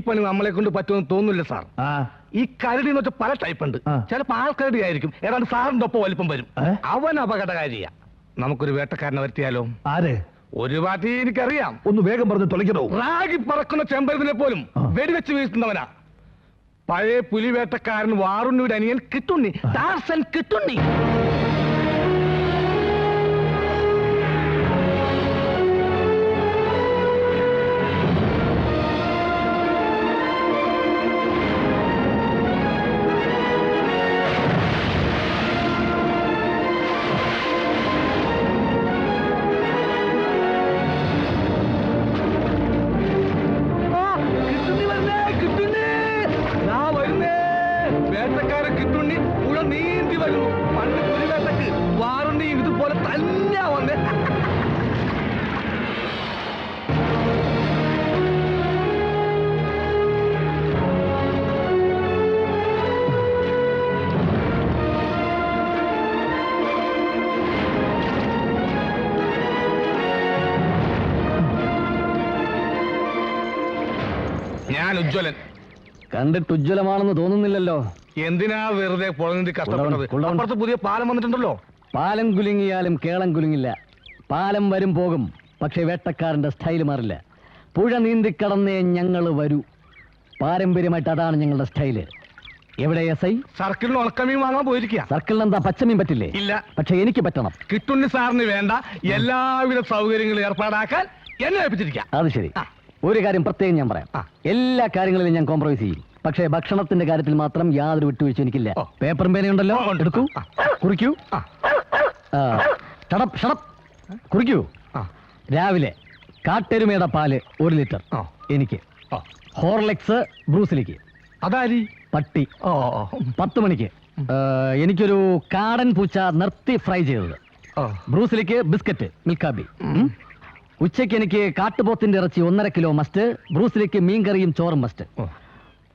പണി നമ്മളെ കൊണ്ട് പറ്റുമെന്ന് തോന്നുന്നില്ല സാർ. ഈ കരടി എന്ന് വെച്ചാൽ പല ടൈപ്പ് ഉണ്ട്. ചിലപ്പോൾ ആൾക്കരടി ആയിരിക്കും, ഏതാണ്ട് സാറിന്റെ ഒപ്പം വലിപ്പം വരും. അവൻ അപകടകാരിയാ. നമുക്കൊരു വേട്ടക്കാരനെ വരുത്തിയാലോ? ആരെ? ഒരു പാർട്ടി എനിക്കറിയാം. ഒന്ന് വേഗം പറഞ്ഞ് തുളയ്ക്കണോ? റാഗി പറക്കുന്ന ചെമ്പരത്തിനെ പോലും വെടിവെച്ച് വീഴ്ത്തുന്നവനാ. പഴയ പുലിവേട്ടക്കാരൻ വാറുണ്ണിയുടെ അനിയൻ കിട്ടുണ്ണി, ടാർസൻ കിട്ടുണ്ണി. വേട്ടക്കാരൻ കിട്ടുണ്ണി പുഴ നീന്തി വരുന്നു. പണ്ട് പുലിവേട്ടക്ക് വാറുണ്ണി ഇതുപോലെ തന്നെ വന്നേ. ഞാൻ ഉജ്ജ്വലൻ. കണ്ടിട്ട് ഉജ്ജ്വലമാണെന്ന് തോന്നുന്നില്ലല്ലോ. എന്തിനാ വെറുതെ പുഴനീന്തി കഷ്ടപ്പെടുന്നത്? അപ്പുറത്ത് പുതിയ പാലം വന്നിട്ടുണ്ടല്ലോ. പാലം കുലുങ്ങിയാലും കേളം കുലുങ്ങില്ല. പാലം വരും പോകും, പക്ഷെ വേട്ടക്കാരന്റെ സ്റ്റൈൽ മാറില്ല. പുഴ നീന്തിക്കടന്നേ ഞങ്ങൾ വരൂ. പാരമ്പര്യമായിട്ട് അതാണ് ഞങ്ങളുടെ സ്റ്റൈല്. എവിടെ എസ് ഐ? സർക്കിളിന് ഉണക്കമീൻ വാങ്ങാൻ പോയിരിക്കുക. സർക്കിളിന് എന്താ പച്ചമീൻ പറ്റില്ലേ? ഇല്ല, പക്ഷെ എനിക്ക് പറ്റണം. കിട്ടുണ്ണി സാറിന് വേണ്ട എല്ലാവിധ സൗകര്യങ്ങളും ഏർപ്പാടാക്കാൻ എന്നെ ഏൽപ്പിച്ചിരിക്കാം. അത് ശരി. ഒരു കാര്യം പ്രത്യേകം ഞാൻ പറയാം. എല്ലാ കാര്യങ്ങളിലും ഞാൻ കോംപ്രമൈസ് ചെയ്യും, പക്ഷേ ഭക്ഷണത്തിന്റെ കാര്യത്തിൽ മാത്രം യാതൊരു വിട്ടുവീഴ്ച എനിക്കില്ല. പേപ്പറും പേനയുണ്ടല്ലോ, എടുക്കൂ, കുറിക്കൂ. കുറിക്കൂ. രാവിലെ കാട്ടെരുമയുടെ പാല് 1 ലിറ്റർ എനിക്ക്. ഹോർലിക്സ് ബ്രൂസിലേക്ക്. അതാരി? പട്ടി. 10 മണിക്ക് എനിക്കൊരു കാടൻ പൂച്ച നിർത്തി ഫ്രൈ ചെയ്തത്. ബ്രൂസിലേക്ക് ബിസ്ക്കറ്റ് മിൽക്കാബി. ഉച്ചയ്ക്ക് എനിക്ക് കാട്ടുപോത്തിന്റെ ഇറച്ചി 1.5 കിലോ മസ്റ്റ്. ബ്രൂസിലേക്ക് മീൻകറിയും ചോറും മസ്റ്റ്.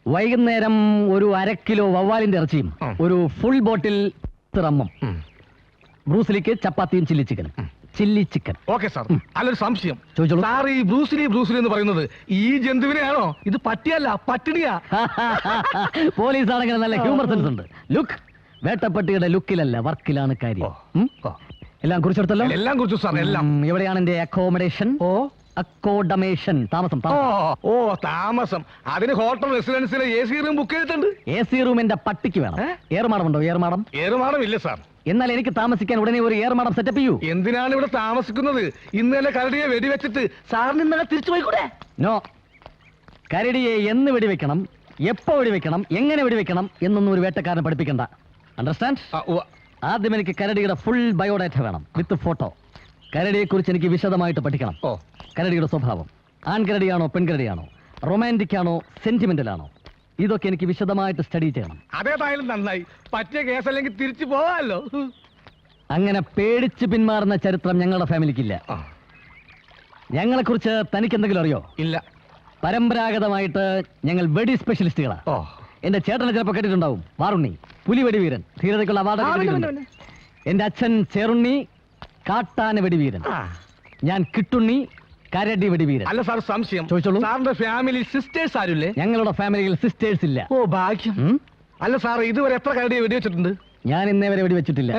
വൈകുന്നേരം ഒരു 1/2 കിലോ വവ്വാലിന്റെ ഇറച്ചിയും ഒരു ഫുൾ ബോട്ടിൽ റമ്മും. ബ്രൂസിലേക്ക് ചപ്പാത്തിയും ചില്ലി ചിക്കൻ. Okay sir. അല്ലൊരു സംശയം ചോദിച്ചോളൂ. സാർ, ഈ ബ്രൂസിലി എന്ന് പറയുന്നത് ഈ ജന്തുവിനെയാണോ? ഇത് പട്ടിയല്ല, പട്ടിണിയാ. പോലീസാണെങ്കിൽ നല്ല ഹ്യൂമർ സെൻസ് ഉണ്ട്. ലുക്ക്, വേട്ടപ്പട്ടിയുടെ ലുക്കിലല്ല വർക്കിലാണ് കാര്യം. എല്ലാം കുറിച്ചെടുത്തല്ലോ? എല്ലാം കുറിച്ചു സാർ, എല്ലാം. എവിടെയാണ് എന്റെ അക്കോമഡേഷൻ? അക്കോഡമേഷൻ, താമസം. താമസം അതിന് ഹോട്ടൽ റെസിഡൻസിലെ AC റൂം ബുക്ക് ചെയ്തിട്ടുണ്ട്. AC റൂം എന്റെ പട്ടിക്ക് വേണം. ഏറുമാടമുണ്ടോ? ഏറുമാടം ഇല്ല സാർ. എന്നാൽ എനിക്ക് താമസിക്കാൻ ഉടനെ ഒരു ഏറുമാടം സെറ്റപ്പ് ചെയ്യൂ. എന്തിനാണ് ഇവിടെ താമസിക്കുന്നത്? ഇന്നലെ കരടിയെ വെടിവെച്ചിട്ട് സാറിന് ഇന്നലെ തിരിച്ചു പോയിക്കൂടെ? നോ, കരടിയെ എന്ന് വെടിവെക്കണം, എപ്പോ വെടിവെക്കണം, എങ്ങനെ വെടിവെക്കണം എന്നൊന്നും ഒരു വേട്ടക്കാരനെ പഠിപ്പിക്കണ്ട. അണ്ടർസ്റ്റാൻഡ്? ആദ്യം എനിക്ക് കരടിയുടെ ഫുൾ ബയോഡാറ്റ വേണം, വിത്ത് ഫോട്ടോ. കരടിയെ കുറിച്ച് എനിക്ക് വിശദമായിട്ട് പഠിക്കണം. കരടിയുടെ സ്വഭാവം, ആൺകരടിയാണോ പെൺകരടിയാണോ, റൊമാൻറ്റിക് ആണോ സെന്റിമെന്റൽ ആണോ, ഇതൊക്കെ എനിക്ക് വിശദമായിട്ട് സ്റ്റഡി ചെയ്യണം. അതേതായാലും നന്നായി. പറ്റിയ കേസല്ലെങ്കിൽ തിരിച്ചു പോവാമല്ലോ. അങ്ങനെ പേടിച്ച് പിന്മാറുന്ന ചരിത്രം ഞങ്ങളുടെ ഫാമിലിക്കില്ല. ഞങ്ങളെ കുറിച്ച് തനിക്ക് എന്തെങ്കിലും അറിയോ? ഇല്ല. പരമ്പരാഗതമായിട്ട് ഞങ്ങൾ വെടി സ്പെഷ്യലിസ്റ്റുകളാ. എന്റെ ചേട്ടനെ ചിലപ്പോൾ കേട്ടിട്ടുണ്ടാവും, വാറുണ്ണി പുലി വെടിവീരൻ, ധീരതയ്ക്കുള്ള അവാർഡ്. എന്റെ അച്ഛൻ ചേറുണ്ണി കാട്ടാന വെടിവീരൻ, ഞാൻ കിട്ടുണ്ണി കരടി വെടിവീരൻ. അല്ല സാർ, സംശയം. ചോദിച്ചോളൂ. സാറിന്റെ ഫാമിലി സിസ്റ്റേഴ്സ് ആരുല്ലേ? ഞങ്ങളുടെ ഫാമിലിയിൽ സിസ്റ്റേഴ്സ് ഇല്ല. ഓ ഭാഗ്യം. അല്ല സാർ, ഇതുവരെ എത്ര കരടിയെ വെടിവെച്ചിട്ടുണ്ട്? ഞാൻ ഇന്നേ വരെ വെടിവെച്ചിട്ടില്ല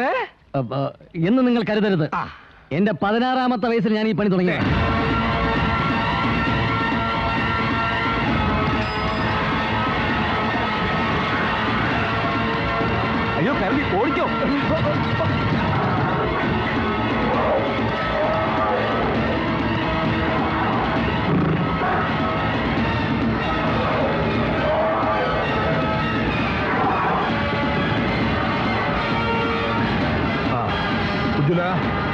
എന്ന് നിങ്ങൾ കരുതരുത്. എന്റെ 16ാമത്തെ വയസ്സിൽ ഞാൻ ഈ പണി തുടങ്ങി. അയ്യോ, കരടി ഓടിക്കോ.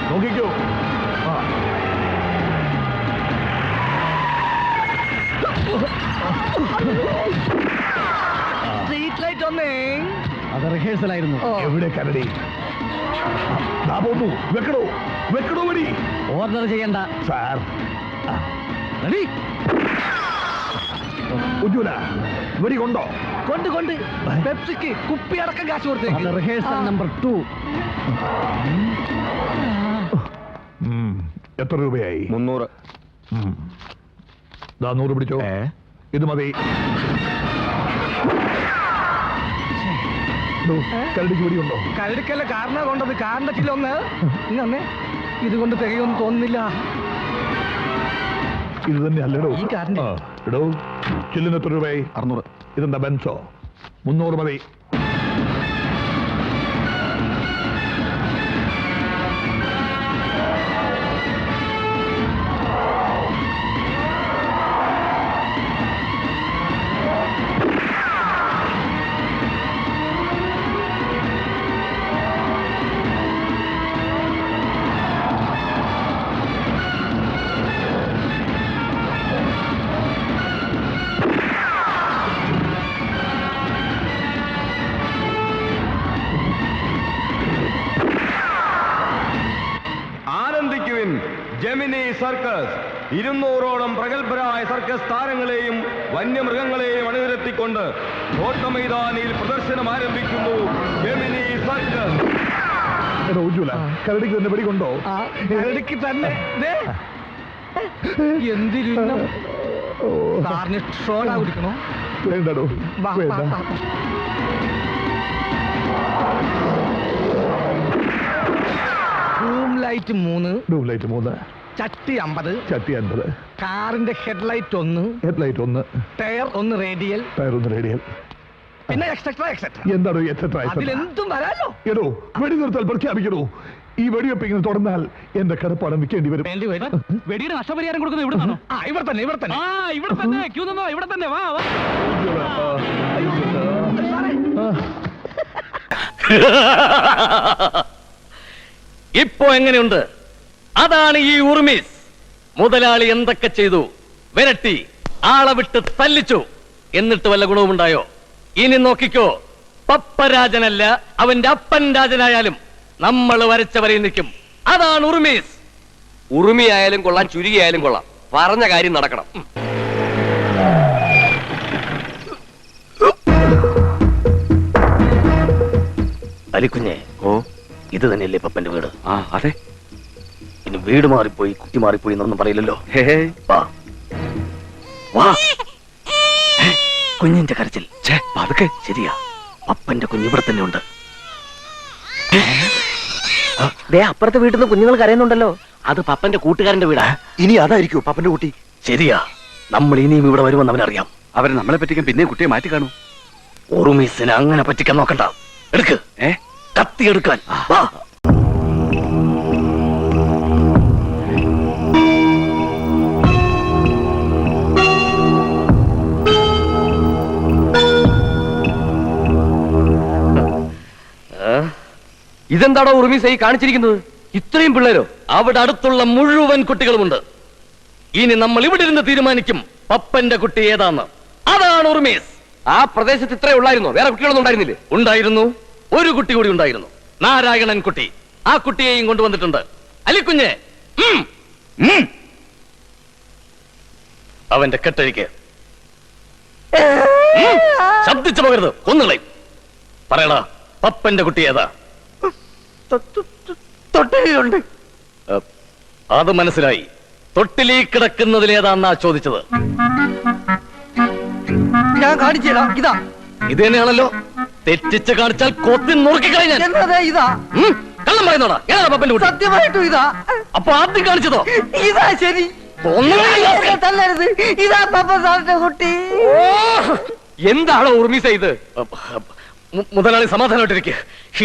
നോക്കിക്കോ. സ്ട്രീറ്റ് ലൈറ്റ് ഒന്നേ. അത് റിഹേഴ്സൽ ആയിരുന്നു. എവിടെ കരടി? വെക്കടോ വെക്കടോ വെടി. ഓർഡർ ചെയ്യണ്ട സാർ. റെഡി? ഉജ്ജ്വല, വെടി കൊണ്ടോ? കൊണ്ട് പെപ്സിക്ക് കുപ്പി അടക്കം കാശ് കൊടുത്തേ. Rehearsal number 2. എത്ര രൂപയായി? 300. 100 പിടിച്ചോ. ഇത് മതി. ഡോ, കരടിക്ക് വെടിയുണ്ടോ? കരടിക്കല്ല കാരണ കൊണ്ടത്. കാരണത്തില്ല ഒന്ന് ഇന്നെ ഇതുകൊണ്ട് തികയൊന്നും തോന്നുന്നില്ല. ഇത് തന്നെ അല്ലേടോ ഈ കാരന്റെ. എടോ, ചില്ലിന് എത്ര രൂപയായി? 600. ഇതെന്താ ബെൻസോ? 300 മതി. ആനന്ദിക്കുവിൻ, ജെമിനി സർക്കസ് 200ഓളം പ്രഗത്ഭരായ സർക്കസ് താരങ്ങളെയും വന്യമൃഗങ്ങളെയും അണിനിരത്തിക്കൊണ്ട് കോട്ടമൈതാനിയിൽ പ്രദർശനം ആരംഭിക്കുന്നു. Gemini circus. എടോ ഉജ്ജ്വല, കരടിക്ക് തന്നെ വെടികൊണ്ടോ? കരടിക്ക് തന്നെ. എന്തിനും സാറിന് ഷോടാ കുടിക്കണോ? വേണ്ടടോ, വേണ്ട. ലൈറ്റ് 3, ട്യൂബ്ലൈറ്റ് 3, ചട്ടി 50, ചട്ടി 50, കാറിന്റെ headlight 1, headlight 1, tyre 1 radial, tyre 1 radial. പിന്നെ എക്സെട്രാ എക്സെട്രാ. എന്താണോ എക്സെട്രാ? അതിലെന്തും വരാലോ. എടോ, വെടി നിർത്താൽ പ്രഖ്യാപിക്കണോ? ഈ വെടിവെപ്പ് ഇങ്ങനെ തുടർന്നാൽ എന്റെ കടപ്പാടം വിൽക്കേണ്ടി വരും. വേണ്ടി വരും. വെടിയുടെ നഷ്ടപരിഹാരം കൊടുക്കുന്നത് ഇവിടെ നിന്നോ? ഇവിടെ തന്നെ ഇവിടെ തന്നെ. ഇവിടെ തന്നെ ക്യൂ നിന്നോ, ഇവിടെ തന്നെ വാ. ഇപ്പോ എങ്ങനെയുണ്ട്? അതാണ് ഈ ഉർമീസ്. മുതലാളി എന്തൊക്കെ ചെയ്തു? വിരട്ടി, ആളെ വിട്ട് തല്ലിച്ചു. എന്നിട്ട് വല്ല ഗുണവുമുണ്ടായോ? ഇനി നോക്കിക്കോ, പപ്പരാജനല്ല അവന്റെ അപ്പൻ രാജനായാലും നമ്മൾ വരച്ചവരെ നിൽക്കും. അതാണ് ഉർമീസ്. ഉറുമിയായാലും കൊള്ളാം, ചുരുകിയായാലും കൊള്ളാം, പറഞ്ഞ കാര്യം നടക്കണം. അലിക്കുഞ്ഞെ, ഇത് തന്നെയല്ലേ പപ്പന്റെ വീട്? അതെ. ഇനി വീട് മാറിപ്പോയി, കുട്ടി മാറിപ്പോയി എന്നൊന്നും പറയില്ലല്ലോ. വാ വാ. കുഞ്ഞിന്റെ കരച്ചിൽ അതൊക്കെ ശരിയാ. പപ്പന്റെ കുഞ്ഞ് ഇവിടെ തന്നെ ഉണ്ട്. അപ്പുറത്തെ വീട്ടിൽ നിന്ന് കുഞ്ഞുങ്ങൾ കരയുന്നുണ്ടല്ലോ. അത് പപ്പന്റെ കൂട്ടുകാരന്റെ വീടാ. ഇനി അതായിരിക്കും പപ്പന്റെ കുട്ടി. ശരിയാ, നമ്മൾ ഇനിയും ഇവിടെ വരുമെന്ന് അവനറിയാം. അവരെ നമ്മളെ പറ്റിക്കാൻ പിന്നെ കുട്ടിയെ മാറ്റി കാണൂ. ഉറുമീസിനെ അങ്ങനെ പറ്റിക്കാൻ നോക്കണ്ട. എടുക്ക്, കത്തി എടുക്കാൻ. വാ. ഇതെന്താണോ ഉറുമീസ് ഈ കാണിച്ചിരിക്കുന്നത്? ഇത്രയും പിള്ളേരോ? അവിടെ അടുത്തുള്ള മുഴുവൻ കുട്ടികളുമുണ്ട്. ഇനി നമ്മൾ ഇവിടെ ഇരുന്ന് തീരുമാനിക്കും പപ്പന്റെ കുട്ടി ഏതാന്ന്. അതാണ് ഉർമീസ്. ആ പ്രദേശത്ത് ഇത്രേ ഉള്ളായിരുന്നോ? വേറെ കുട്ടികളൊന്നും ഉണ്ടായിരുന്നില്ലേ? ഉണ്ടായിരുന്നു. ഒരു കുട്ടി കൂടി ഉണ്ടായിരുന്നു, നാരായണൻ കുട്ടി. ആ കുട്ടിയെയും കൊണ്ടുവന്നിട്ടുണ്ട്. അലിക്കുഞ്ഞെ, അവന്റെ കെട്ടഴിക്ക്. ശബ്ദിച്ചു പോകരുത്, കൊന്നുകളയും. പറയടാ, പപ്പന്റെ കുട്ടി ഏതാ? തൊട്ടിലുണ്ട്. അത് മനസ്സിലായി. തൊട്ടിലീ കിടക്കുന്നതിലേതാന്നാ ചോദിച്ചത്. ഞാൻ കാണിച്ചില്ല. ഇതാ ഇത് തന്നെയാണല്ലോ. തെറ്റിച്ച് കാണിച്ചാൽ കൊത്തി നുറുക്കിക്കളയാൻ. എന്നതേ ഇതാ. കള്ളം പറയുന്നോടാ. ഏതാ പപ്പന്റെ കുട്ടി? സത്യമായിട്ടും ഇതാ. അപ്പൊ ആദ്യം കാണിച്ചതോ? ഇതാ ശരി. തല്ലരുത്. ഇതാ പപ്പ സാറിന്റെ കുട്ടി. എന്താണോ ഉറുമീസ് ഇത്? മുതലാളി സമാധാനമായിട്ടിരിക്കുക.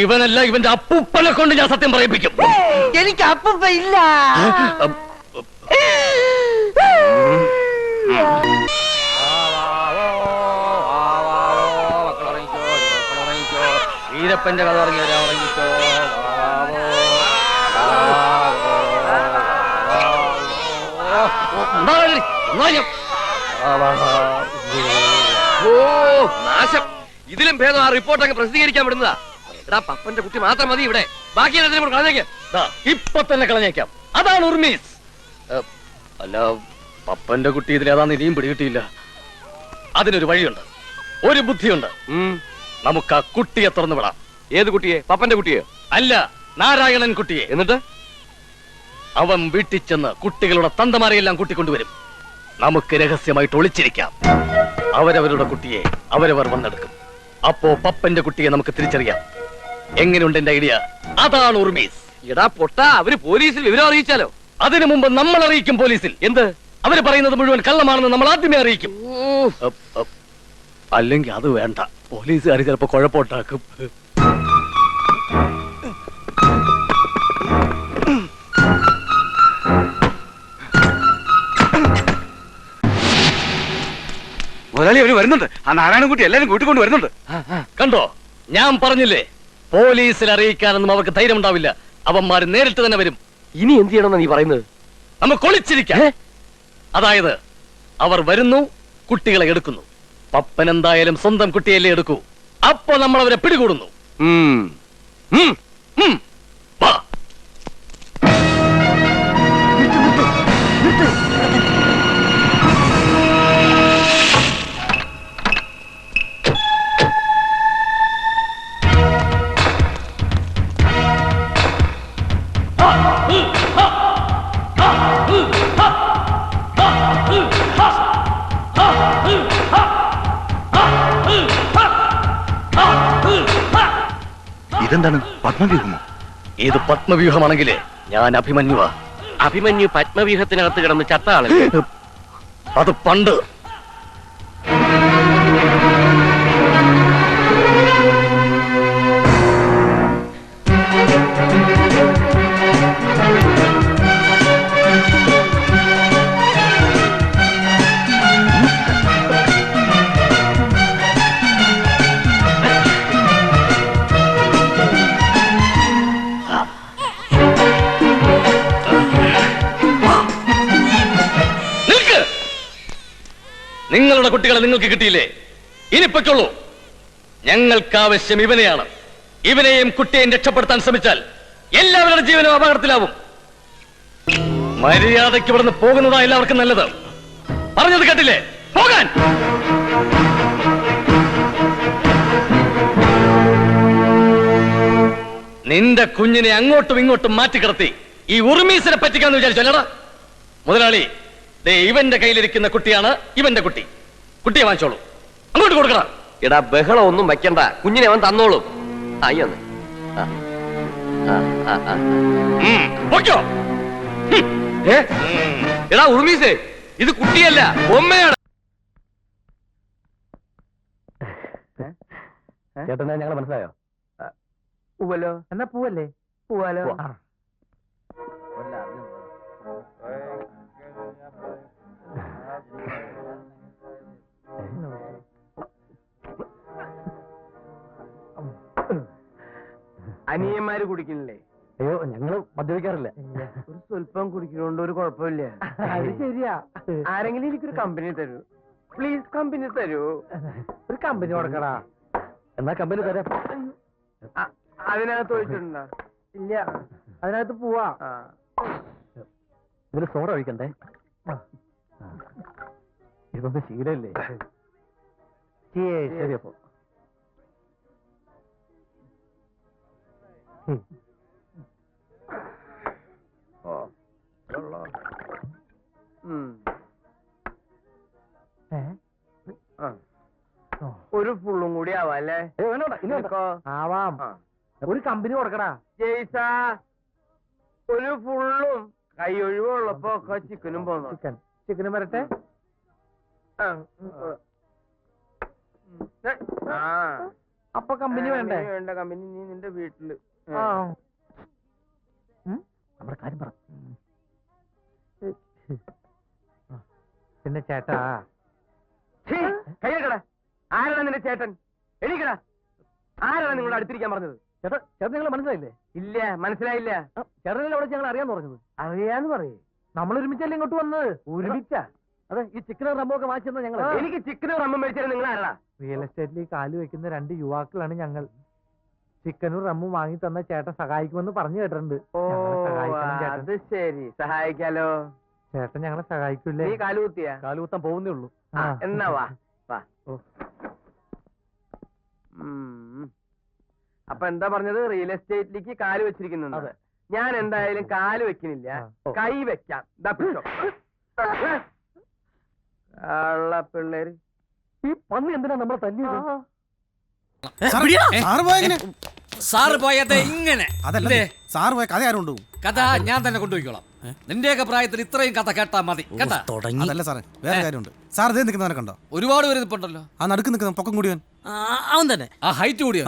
ഇവനല്ല, ഇവന്റെ അപ്പൂപ്പനെ കൊണ്ട് ഞാൻ സത്യം പറയിപ്പിക്കും. എനിക്ക് അപ്പൂപ്പ ഇല്ല. വീരപ്പന്റെ കഥ പറഞ്ഞോ. നാശം. ഇതിലും ഭേദം ആ റിപ്പോർട്ട് അങ്ങ് പ്രസിദ്ധീകരിക്കാൻ വിടുന്നതാ. എടാ, പപ്പന്റെ കുട്ടി മാത്രം മതി ഇവിടെ. ബാക്കി കളഞ്ഞേക്ക്. ഇപ്പൊ തന്നെ കളഞ്ഞേക്കാം. അതാണ് ഉർമീസ്. അല്ല, പപ്പന്റെ കുട്ടി ഇതിലേതാന്ന് ഇനിയും പിടികിട്ടിയില്ല. അതിനൊരു വഴിയുണ്ട്, ഒരു ബുദ്ധിയുണ്ട്. നമുക്ക് ആ കുട്ടിയെ തുറന്നു വിടാം. ഏത് കുട്ടിയെ? പപ്പന്റെ കുട്ടിയെ? അല്ല, നാരായണൻ കുട്ടിയെ. എന്നിട്ട് അവൻ വീട്ടിൽ ചെന്ന് കുട്ടികളുടെ തന്തമാരെയെല്ലാം കൂട്ടിക്കൊണ്ടുവരും. നമുക്ക് രഹസ്യമായിട്ട് ഒളിച്ചിരിക്കാം. അവരവരുടെ കുട്ടിയെ അവരവർ വന്നെടുക്കും. അപ്പോ പപ്പന്റെ കുട്ടിയെ നമുക്ക് തിരിച്ചറിയാം. എങ്ങനെയുണ്ട് എന്റെ ഐഡിയ? അതാണ് ഉർമീസ്. എടാ പൊട്ട, അവര് പോലീസിൽ വിവരം അറിയിച്ചാലോ? അതിനു മുമ്പ് നമ്മൾ അറിയിക്കും പോലീസിൽ. എന്ത്? അവര് പറയുന്നത് മുഴുവൻ കള്ളമാണെന്ന് നമ്മൾ ആദ്യമേ അറിയിക്കും. അല്ലെങ്കിൽ അത് വേണ്ട, പോലീസുകാർ ചിലപ്പോ കുഴപ്പമുണ്ടാക്കും. മുതലാളി അവര് വരുന്നുണ്ട്. ആ നാരായണൻകുട്ടി എല്ലാരും കൂട്ടിക്കൊണ്ട് വരുന്നുണ്ട്. കണ്ടോ, ഞാൻ പറഞ്ഞില്ലേ, പോലീസിൽ അറിയിക്കാനൊന്നും അവർക്ക് ധൈര്യം ഉണ്ടാവില്ല. അവന്മാര് നേരിട്ട് തന്നെ വരും. ഇനി എന്ത് ചെയ്യണമെന്നാ നീ പറയുന്നത്? നമുക്ക് ഒളിച്ചിരിക്കാം. അതായത് അവർ വരുന്നു, കുട്ടികളെ എടുക്കുന്നു. പപ്പൻ എന്തായാലും സ്വന്തം കുട്ടിയല്ലേ എടുക്കൂ. അപ്പൊ നമ്മൾ അവരെ പിടികൂടുന്നു. വാ. ഇതെന്താണ്, പത്മവ്യൂഹമോ? ഇത് പത്മവ്യൂഹമാണെങ്കിലേ ഞാൻ അഭിമന്യുവാ. അഭിമന്യു പത്മവ്യൂഹത്തിനകത്ത് കിടന്ന് ചത്ത ആളല്ലേ? അത് പണ്ട്. നിങ്ങളുടെ കുട്ടികളെ നിങ്ങൾക്ക് കിട്ടിയില്ലേ? ഇനി പൊയ്ക്കോളൂ. ഞങ്ങൾക്ക് ആവശ്യം ഇവനെയാണ്. ഇവനെയും കുട്ടിയെയും രക്ഷപ്പെടുത്താൻ ശ്രമിച്ചാൽ എല്ലാവരുടെ ജീവനും അപകടത്തിലാവും. മര്യാദയ്ക്ക് ഇവിടുന്ന് പോകുന്നതാ എല്ലാവർക്കും നല്ലത്. പറഞ്ഞത് കേട്ടില്ലേ? പോകാൻ. നിന്റെ കുഞ്ഞിനെ അങ്ങോട്ടും ഇങ്ങോട്ടും മാറ്റിക്കിടത്തി ഈ ഉറുമീസിനെ പറ്റിക്കാന്ന് വിചാരിച്ചല്ലടാ? മുതലാളി, ദേ ഇവന്റെ കയ്യിലിരിക്കുന്ന കുട്ടിയാണ് ഇവന്റെ കുട്ടി. കുട്ടിയെ വാങ്ങിച്ചോളൂ. അങ്ങോട്ട് കൊടുക്കണം. എടാ ബഹളം ഒന്നും വെക്കണ്ട, കുഞ്ഞിനെ അവൻ തന്നോളും. അയ്യൊന്ന് പൊയ്ക്കോ. എടാ ഉറുമീസേ, ഇത് കുട്ടിയല്ല, ബൊമ്മയാണ്. ചേട്ടനെ ഞങ്ങൾ മനസ്സിലായോ? പൂവല്ലോ, എന്നാ പൂവല്ലേ? പൂവാലോ. അനിയന്മാര് കുടിക്കണില്ലേ? അയ്യോ, ഞങ്ങള് മദ്യപിക്കാറില്ല. ഒരു സ്വല്പം കുടിക്കുന്നോണ്ട് ഒരു കുഴപ്പമില്ല. അത് ശരിയാ. ആരെങ്കിലും എനിക്കൊരു കമ്പനി തരൂ പ്ലീസ്. കമ്പനി തരൂ. ഒരു കമ്പനി കൊടുക്കടാ. എന്നാ കമ്പനി തരാം. അതിനകത്ത് ഒഴിച്ചിട്ടുണ്ടോ? ഇല്ല, അതിനകത്ത് പോവാ. ഇതിന് സോഡ ഒഴിക്കണ്ടേ? ഇതൊന്നും ശീലല്ലേ? ശരി, അപ്പോ ഒരു ഫുള്ളും കൂടി ആവാം അല്ലേ? ആവാം. ഒരു കമ്പനി കൊടുക്കടാ. ജയ്സാ, ഒരു ഫുള്ളും കൈ ഒഴിവുള്ളപ്പോ ഒക്കെ ചിക്കനും പോന്നു. ചിക്കനും വരട്ടെ. അപ്പൊ കമ്പനി വേണ്ടേ? വേണ്ട കമ്പനി. നീ നിന്റെ വീട്ടില് നമ്മുടെ കാര്യം പറ. പിന്നെ ചേട്ടാ, കൈയ്യക്കട. ആരാണ് നിന്റെ ചേട്ടൻ? എണീക്കടാ. ആരാണ് നിങ്ങളുടെ അടുത്തിരിക്കാൻ പറഞ്ഞത്? ചേട്ടാ, ചേട്ടൻ ഞങ്ങൾ മനസ്സിലായില്ലേ? ഇല്ല, മനസ്സിലായില്ല. ചേട്ടനെ അവിടെ ഞങ്ങൾ അറിയാന്ന് പറഞ്ഞത്. അറിയാന്ന് പറയേ. നമ്മൾ ഒരുമിച്ചല്ലേ ഇങ്ങോട്ട് വന്നത്? ഒരുമിച്ച? അതെ, ഈ ചിക്കനും റമ്മോ ഒക്കെ വാങ്ങിച്ചെന്ന ഞങ്ങൾ. എനിക്ക് ചിക്കനും റമ്മും മേടിച്ചാൽ നിങ്ങൾ ആരാ? റിയൽ എസ്റ്റേറ്റിൽ കാല് വെക്കുന്ന 2 യുവാക്കളാണ് ഞങ്ങൾ. ചിക്കനും റമ്മും വാങ്ങി തന്ന ചേട്ടൻ സഹായിക്കുമെന്ന് പറഞ്ഞു കേട്ടിട്ടുണ്ട്. അത് ശരി, സഹായിക്കാലോ. ചേട്ടൻ ഞങ്ങളെ സഹായിക്കൂലേ? നീ കാലുകുത്തിയാ? കാലുകുത്താൻ പോകുന്നേ ഉള്ളൂ. എന്നാ വാ. അപ്പൊ എന്താ പറഞ്ഞത്? റിയൽ എസ്റ്റേറ്റിലേക്ക് കാല് വെച്ചിരിക്കുന്നു. ഞാൻ എന്തായാലും കാല് വെക്കുന്നില്ല, കൈ വെക്കാം. പിള്ളേര് ഈ പന്നി എന്തിനാ നമ്മളെ തല്ലിയത്? സാറ് പോയത് ഇങ്ങനെ അതല്ലേ സാറ് പോയ കഥ ആരുണ്ടോ? കഥ ഞാൻ തന്നെ കൊണ്ടുപോയിക്കോളാം. നിന്റെയൊക്കെ പ്രായത്തിൽ ഇത്രയും കഥ കേട്ടാ മതി കേട്ടാ. അതല്ല സാറേ, വേറെ കാര്യമുണ്ട്. സാർ ഇതേ നിൽക്കുന്നവനെ കണ്ടോ? ഒരുപാട് പേര് ഇരിപ്പുണ്ടല്ലോ. ആ നടുക്ക് നിൽക്കുന്ന പൊക്കം കൂടിയവൻ. അവൻ തന്നെ ആ ഹൈറ്റ് കൂടിയോ?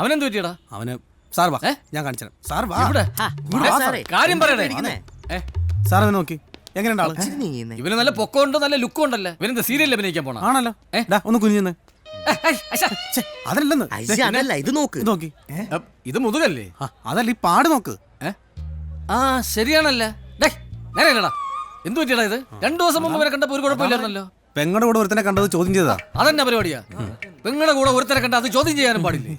അവനെന്ത് പറ്റിയടാ? അവന് സാർ വാ, ഞാൻ കാണിച്ചു തരാം. സാർ വാ, ഇവിടെ ഇങ്ങോട്ട് വാ സാറേ. കാര്യം പറയണേ. സാർ അവനെ നോക്കി, എങ്ങനെയുണ്ട് ആള്? ഇവന് നല്ല പൊക്കമുണ്ട്, നല്ല ലുക്കും ഉണ്ടല്ലോ. ഇവനെന്താ സീരിയലിൽ അഭിനയിക്കാൻ പോണ? ആണല്ലോ. ഒന്ന് കുഞ്ഞിന്ന്. അതല്ലെന്ന് ഇത് നോക്ക്, ഇത് നോക്കി. ഇത് മുതുകല്ലേ? അതല്ല, ഈ പാട് നോക്ക്. ആ ശരിയാണല്ലേ. നേരെയല്ലടാ. എന്ത് പറ്റിയടാ ഇത്? 2 ദിവസം മുമ്പ് വരെ കണ്ടപ്പോ ഒരു കുഴപ്പമില്ലായിരുന്നല്ലോ. പെങ്ങളുടെ കൂടെ ഒരുത്തനെ കണ്ടത് ചോദ്യം ചെയ്തതാ. അതെന്നാ പരിപാടിയാ? പെങ്ങളുടെ കൂടെ ഒരുത്തനെ കണ്ട അത് ചോദ്യം ചെയ്യാനും പാടില്ലേ?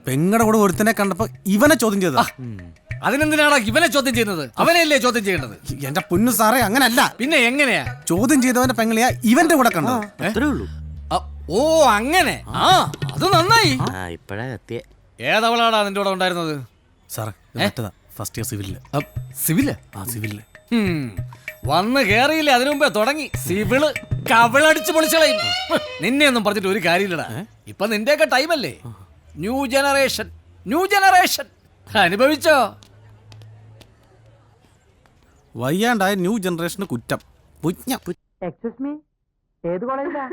പെങ്ങളുടെ കൂടെ ഒരുത്തനെ കണ്ടപ്പോ ഇവനെ ചോദ്യം ചെയ്തതാ. അതിനെന്തിനാടാ ഇവനെ ചോദ്യം ചെയ്യുന്നത്? അവനെയല്ലേ ചോദ്യം ചെയ്യേണ്ടത്? എന്റെ പൊന്നു സാറേ, അങ്ങനല്ല. പിന്നെ എങ്ങനെയാ? ചോദ്യം ചെയ്തവന്റെ പെങ്ങളിയാ ഇവന്റെ കൂടെ കണ്ടത്. അത്രേ ഉള്ളൂ. ഓ അങ്ങനെ. ആ അത് നന്നായി. ഏതവളാടാ നിന്റെ കൂടെ ഉണ്ടായിരുന്നത്? സാറേ ഫസ്റ്റ് ഇയർ സിവിലില്. സിവില്? ആ സിവിലില്. വന്ന് കേറിയില്ലേ, അതിനു മുമ്പേ തുടങ്ങി സിവിള്. കവിളടിച്ച് പൊളിച്ചളയും. നിന്നെ ഒന്നും പറഞ്ഞിട്ട് ഒരു കാര്യമില്ലടാ. ഇപ്പൊ നിന്റെയൊക്കെ ടൈമല്ലേ. New generation, new generation. അനുഭവിച്ചോ? വയ്യാണ്ടായ ന്യൂ ജനറേഷന് കുറ്റം. എക്സ്ക്യൂസ് മീ, ഏത് കോളേജിലാ?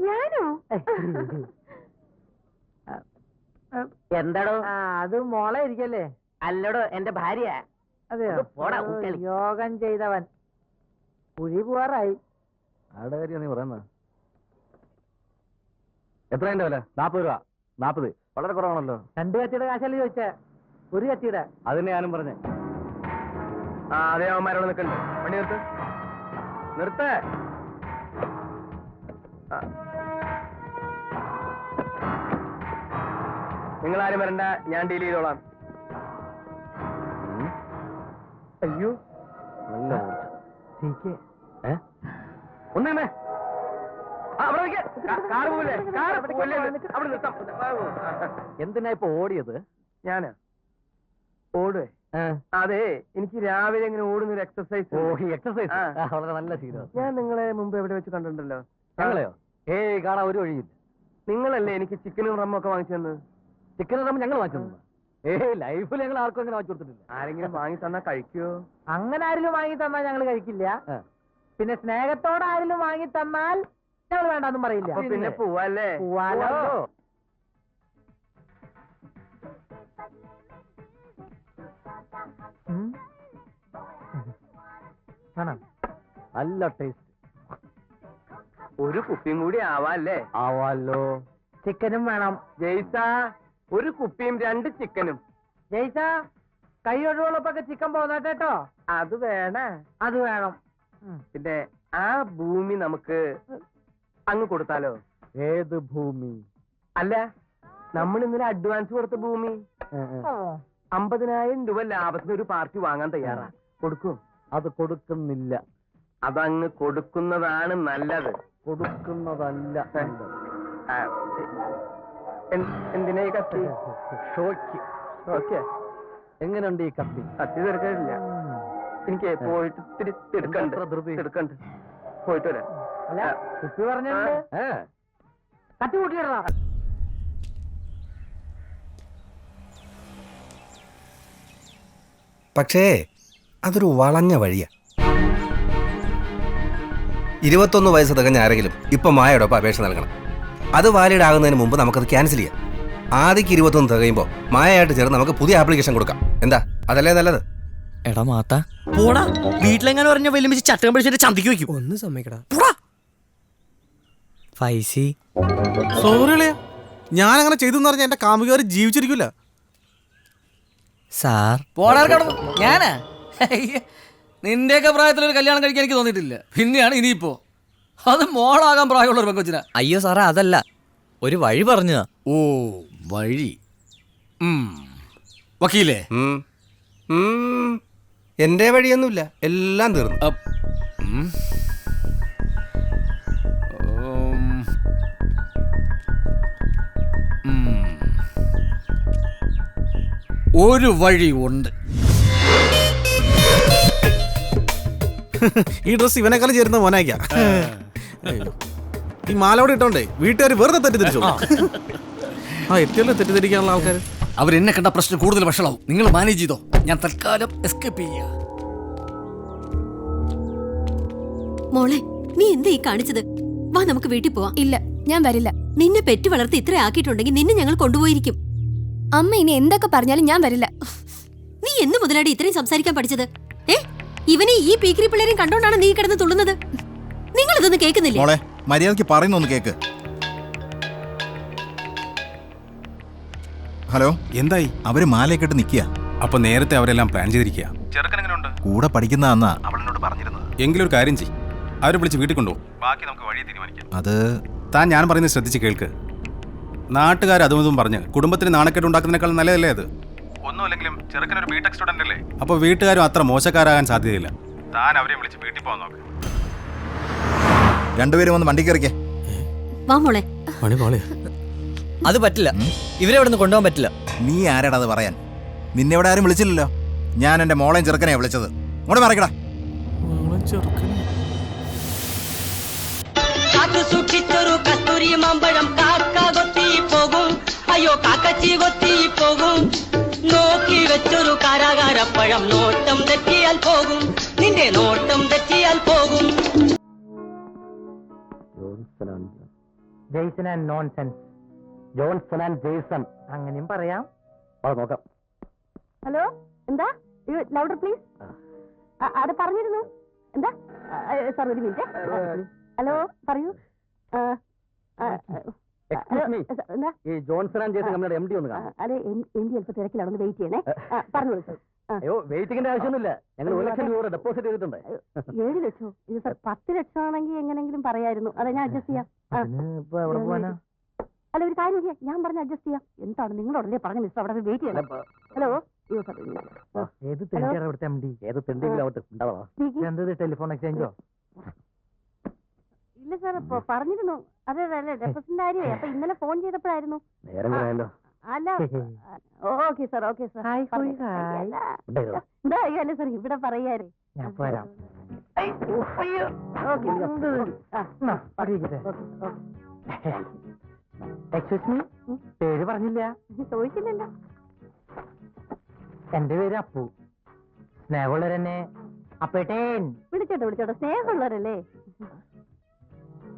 ഞാനോ? എന്താടോ? അത് മോളെ ഇരിക്കല്ലേ? അല്ലടോ, എന്റെ ഭാര്യ. അതെയോ? യോഗം ചെയ്തവൻ. കുഴി പോവാറായി. ആരുടെ കാര്യം നീ പറയുന്നത്? എത്രയുണ്ട് വില? 40 രൂപ. 40 വളരെ കുറവാണല്ലോ. 2 കത്തിയുടെ കാശല്ലേ ചോദിച്ചേ? 1 കത്തിയുടെ. അതിനെ ഞാനും പറഞ്ഞേ. അതേ അവന്മാരോട് നിൽക്കണ്ടേ? പണി നിർത്തേ. നിങ്ങളാരും വരണ്ട, ഞാൻ ഡീൽ ചെയ്തോളാം. അയ്യോ നല്ല ഒന്നേ എന്തിനാ ഇപ്പൊ ഓടിയത്? ഞാനാ ഓടുവേ? അതെ, എനിക്ക് രാവിലെ ഇങ്ങനെ ഓടുന്ന ഒരു എക്സസൈസ്. എക്സസൈസ് വളരെ നല്ല ശീലം. ഞാൻ നിങ്ങളെ മുമ്പ് എവിടെ വെച്ച് കണ്ടിട്ടുണ്ടല്ലോ. ഞങ്ങളെയോ? കാണാൻ ഒരു വഴിയില്ല. നിങ്ങളല്ലേ എനിക്ക് ചിക്കനും റമ്മും ഒക്കെ വാങ്ങിച്ചു തന്നത്? ചിക്കൻ റമ്മ് ഞങ്ങൾ വാങ്ങിച്ചു തന്നു? ലൈഫിൽ ഞങ്ങൾ ആർക്കും അങ്ങനെ വാങ്ങിച്ചു കൊടുത്തിട്ടില്ല. ആരെങ്കിലും വാങ്ങി തന്നാ കഴിക്കുവോ? അങ്ങനെ ആരെങ്കിലും വാങ്ങി തന്നാൽ ഞങ്ങൾ കഴിക്കില്ല. പിന്നെ സ്നേഹത്തോടെ ആരെങ്കിലും വാങ്ങി തന്നാൽ ഞങ്ങൾ വേണ്ടെന്നും പറയില്ല. പിന്നെ പോവാല്ലേ? പോവാലോ. നല്ല ടേസ്റ്റ്. ഒരു കുപ്പിയും കൂടി ആവാല്ലേ? ആവാലോ. ചിക്കനും വേണം. ജയ്സ, ഒരു കുപ്പിയും 2 ചിക്കനും. ജയ്സ, കൈ ഒഴിവുള്ളപ്പൊക്കെ ചിക്കൻ പോന്നേട്ടോ. അത് വേണേ? അത് വേണം. പിന്നെ ആ ഭൂമി നമുക്ക് അങ്ങ് കൊടുത്താലോ? ഏത് ഭൂമി? അല്ല, നമ്മൾ ഇന്നലെ അഡ്വാൻസ് കൊടുത്ത ഭൂമി. 50,000 രൂപ ലാഭത്തിന് ഒരു പാർട്ടി വാങ്ങാൻ തയ്യാറാ. കൊടുക്കും? അത് കൊടുക്കുന്നില്ല. അതങ്ങ് കൊടുക്കുന്നതാണ് നല്ലത്. കൊടുക്കുന്നതല്ല. എന്തിനാ ഈ കത്തി? ഷോയ്ക്ക്. ഓക്കെ. എങ്ങനെയുണ്ട് ഈ കത്തി? കത്തി തീർക്കാനില്ല. എനിക്ക് പോയിട്ട് എടുക്കണ്ട്. പോയിട്ട് വരാം. അല്ല, കുപ്പി പറഞ്ഞിട്ടുണ്ട്. കത്തി കൂട്ടിയിടാ. പക്ഷേ അതൊരു വളഞ്ഞ വഴിയാ. 21 വയസ്സ് തികഞ്ഞ ആരെങ്കിലും ഇപ്പൊ മായയോടൊപ്പം അപേക്ഷ നൽകണം. അത് വാലിഡ് ആകുന്നതിന് മുമ്പ് നമുക്കത് ക്യാൻസൽ ചെയ്യാം. ആദ്യക്ക് 21 തികയുമ്പോൾ മായയായിട്ട് ചേർന്ന് നമുക്ക് പുതിയ ആപ്ലിക്കേഷൻ കൊടുക്കാം. എന്താ, അതല്ലേ നല്ലത്? എടാ മാത്ത പോടാ. വീട്ടിലെങ്ങനെ പറഞ്ഞ വലിയ ചട്ടം പിടിച്ചിട്ട് ചന്തിക്ക് വെക്കും. ഒന്ന് സമ്മതിക്കടാ. പൈസി സോറിയല്ലേ, ഞാൻ അങ്ങനെ ചെയ്തു പറഞ്ഞാൽ എന്റെ കാമുകാർ ജീവിച്ചിരിക്കൂല. സാർ പോടാ കടന്നു. ഞാനാ? നിന്റെയൊക്കെ പ്രായത്തിലൊരു കല്യാണം കഴിക്കാൻ എനിക്ക് തോന്നിയിട്ടില്ല. പിന്നെയാണ് ഇനിയിപ്പോ അത് മോളാകാൻ പ്രായമുള്ള ഒരു പെങ്കൊച്ചിനാ. അയ്യോ സാറേ, അതല്ല, ഒരു വഴി പറഞ്ഞതാ. ഓ വഴി. വക്കീലേ, എന്റെ വഴിയൊന്നുമില്ല, എല്ലാം തീർന്നു. ഒരു വഴി ഉണ്ട്. ഈ ഡ്രസ് ഇവനെക്കാളും ചേരുന്ന മോനായിക്കാ. ഈ മാലോടെ ഇട്ടോണ്ടേ വീട്ടുകാർ വെറുതെ തെറ്റിദ്ധരിച്ചു. ആ എത്തിയല്ലോ തെറ്റിദ്ധരിക്കാനുള്ള ആൾക്കാർ. അവരെന്നെ കണ്ട പ്രശ്നം കൂടുതൽ വഷളാവും. നിങ്ങൾ മാനേജ് ചെയ്തോ, ഞാൻ തൽക്കാലം എസ്കേപ്പ് ചെയ്യാ. മോളെ, നീ എന്താ ഈ കാണിച്ചത്? വാ നമുക്ക് വീട്ടിൽ പോവാം. ഇല്ല, ഞാൻ വരില്ല. നിന്നെ പെറ്റു വളർത്തി ഇത്ര ആക്കിയിട്ടുണ്ടെങ്കിൽ നിന്നെ ഞങ്ങൾ കൊണ്ടുപോയിരിക്കും. അമ്മ ഇനി എന്തൊക്കെ പറഞ്ഞാലും ഞാൻ വരില്ല. നീ എന്ന് മുതലാടി ഇത്രയും സംസാരിക്കാൻ പഠിച്ചത്? ഇവനെ ഈ പീക്കിരി പിള്ളേരെയും കണ്ടോണ്ടാണ് നീ കിടന്ന് തുള്ളുന്നത്. നിങ്ങൾ ഇതൊന്നും കേൾക്കുന്നില്ലേ? മോളെ, മര്യാദയ്ക്ക് പറയുന്നൊന്ന് കേക്ക്. ഹലോ, എന്തായി? അവര് മാലയൊക്കെ നിക്കുക. അപ്പൊ നേരത്തെ അവരെല്ലാം പ്ലാൻ ചെയ്തിരിക്കുക. കൂടെ പഠിക്കുന്ന അന്നാ അവളോട് പറഞ്ഞിരുന്നത്. എങ്കിലും ഒരു കാര്യം ചെയ്യും, അവരെ വിളിച്ച് വീട്ടിൽ കൊണ്ടുപോകും. ബാക്കി നമുക്ക് വഴി തീരുമാനിക്കാം. അത് താൻ ഞാൻ പറയുന്നത് ശ്രദ്ധിച്ച് കേൾക്ക്. നാട്ടുകാർ അതും ഇതും പറഞ്ഞ് കുടുംബത്തിന് നാണക്കേട് ഉണ്ടാക്കുന്നതിനേക്കാൾ നല്ലതല്ലേ അത്? ഒന്നുമല്ലെങ്കിലും ചെറുക്കനൊരു ബിടെക് സ്റ്റുഡന്റ് അല്ലേ? അപ്പൊ വീട്ടുകാരും അത്ര മോശക്കാരാകാൻ സാധ്യതയില്ല. താൻ അവരെ വിളിച്ച് വീട്ടിൽ പോകാൻ നോക്ക്. രണ്ടുപേരും ഒന്ന് വണ്ടി കയറിക്കേ. വാ മോളെ. അത് പറ്റില്ല, ഇവരെ ഇവിടെ നിന്ന് കൊണ്ടുപോകാൻ പറ്റില്ല. നീ ആരാടാ അത് പറയാൻ? നിന്നെ ഇവിടെ ആരും വിളിച്ചില്ലല്ലോ. ഞാൻ എന്റെ മോളെയും ചെറുക്കനെ വിളിച്ചത്. ഇങ്ങോട്ട് മറക്കടാ. സൂക്ഷിച്ചൊരു കസ്തൂരി മാമ്പഴം കാക്ക കൊത്തി പോകും, അയ്യോ കാക്കച്ചി കൊത്തി പോകും. നോക്കി വെച്ചൊരു കാരാകാരപ്പഴം നോട്ടം തെറ്റിയാൽ പോകും, നിന്റെ നോട്ടം തെറ്റിയാൽ പോകും. Jason and nonsense. Johnson and Jason അങ്ങനെയും പറയാം. നോക്കാം. ഹലോ, എന്താ? Louder please. അത് പറഞ്ഞിരുന്നു. എന്താ സാർ, ഒരു മിനിറ്റ്. ഹലോ, പറയൂ. ഈ ജോൺസൺ ആൻഡ് ജെയ്സൺ കമ്പനിയുടെ MD ഒന്ന് കാണാം. അതെ, MD അല്പം തിരക്കിലാണ്, ഒന്ന് വെയിറ്റ് ചെയ്യണേ. പറഞ്ഞോളൂ സാർ. അയ്യോ, വെയിറ്റിംഗിന്റെ ആവശ്യമൊന്നുമില്ല. ഞങ്ങൾ 1 ലക്ഷം രൂപ ഡെപ്പോസിറ്റ് ചെയ്തിട്ടുണ്ട്. 7 ലക്ഷം? ഇത് സാർ 10 ലക്ഷം ആണെങ്കിൽ എങ്ങനെങ്കിലും പറയായിരുന്നു. അതെ, ഞാൻ അഡ്ജസ്റ്റ് ചെയ്യാം. എവിടെ പോവാനാ? അല്ല, ഒരു കാര്യം ചെയ്യാം, ഞാൻ പറഞ്ഞ അഡ്ജസ്റ്റ് ചെയ്യാം. എന്താണ് നിങ്ങളോടല്ലേ പറഞ്ഞ മിസ്റ്റർ, അവിടെ വെയിറ്റ് ചെയ്യണം. ഹലോ. ഏത് തെണ്ടിയാണ് ഇവിടുത്തെ MD? ഏത് തെണ്ടിയെങ്കിലും ആവട്ടെ, ഉണ്ടാവാ. എന്തത്, ടെലിഫോൺ എക്സ്ചേഞ്ചോ? ഇല്ല സാർ, പറഞ്ഞിരുന്നു. അതെ അതെ, ഡെപ്പോസിറ്റിന്റെ കാര്യമേ. അപ്പൊ ഇന്നലെ ഫോൺ ചെയ്തപ്പോഴായിരുന്നു. നേരം കളയല്ലോ. അല്ല, ഓക്കെ സാർ, ഓക്കെ സാർ. അല്ല സാർ, ഇവിടെ പറയാറേ. ഞാൻ വരാം. എക്സ്ക്യൂസ് മീ, പേര് പറഞ്ഞില്ല. ചോദിച്ചില്ലല്ലോ. എന്റെ പേര് അപ്പു. സ്നേഹമുള്ളവരെന്നെ അപ്പേട്ടേൻ വിളിച്ചോട്ടെ. സ്നേഹമുള്ളവരല്ലേ?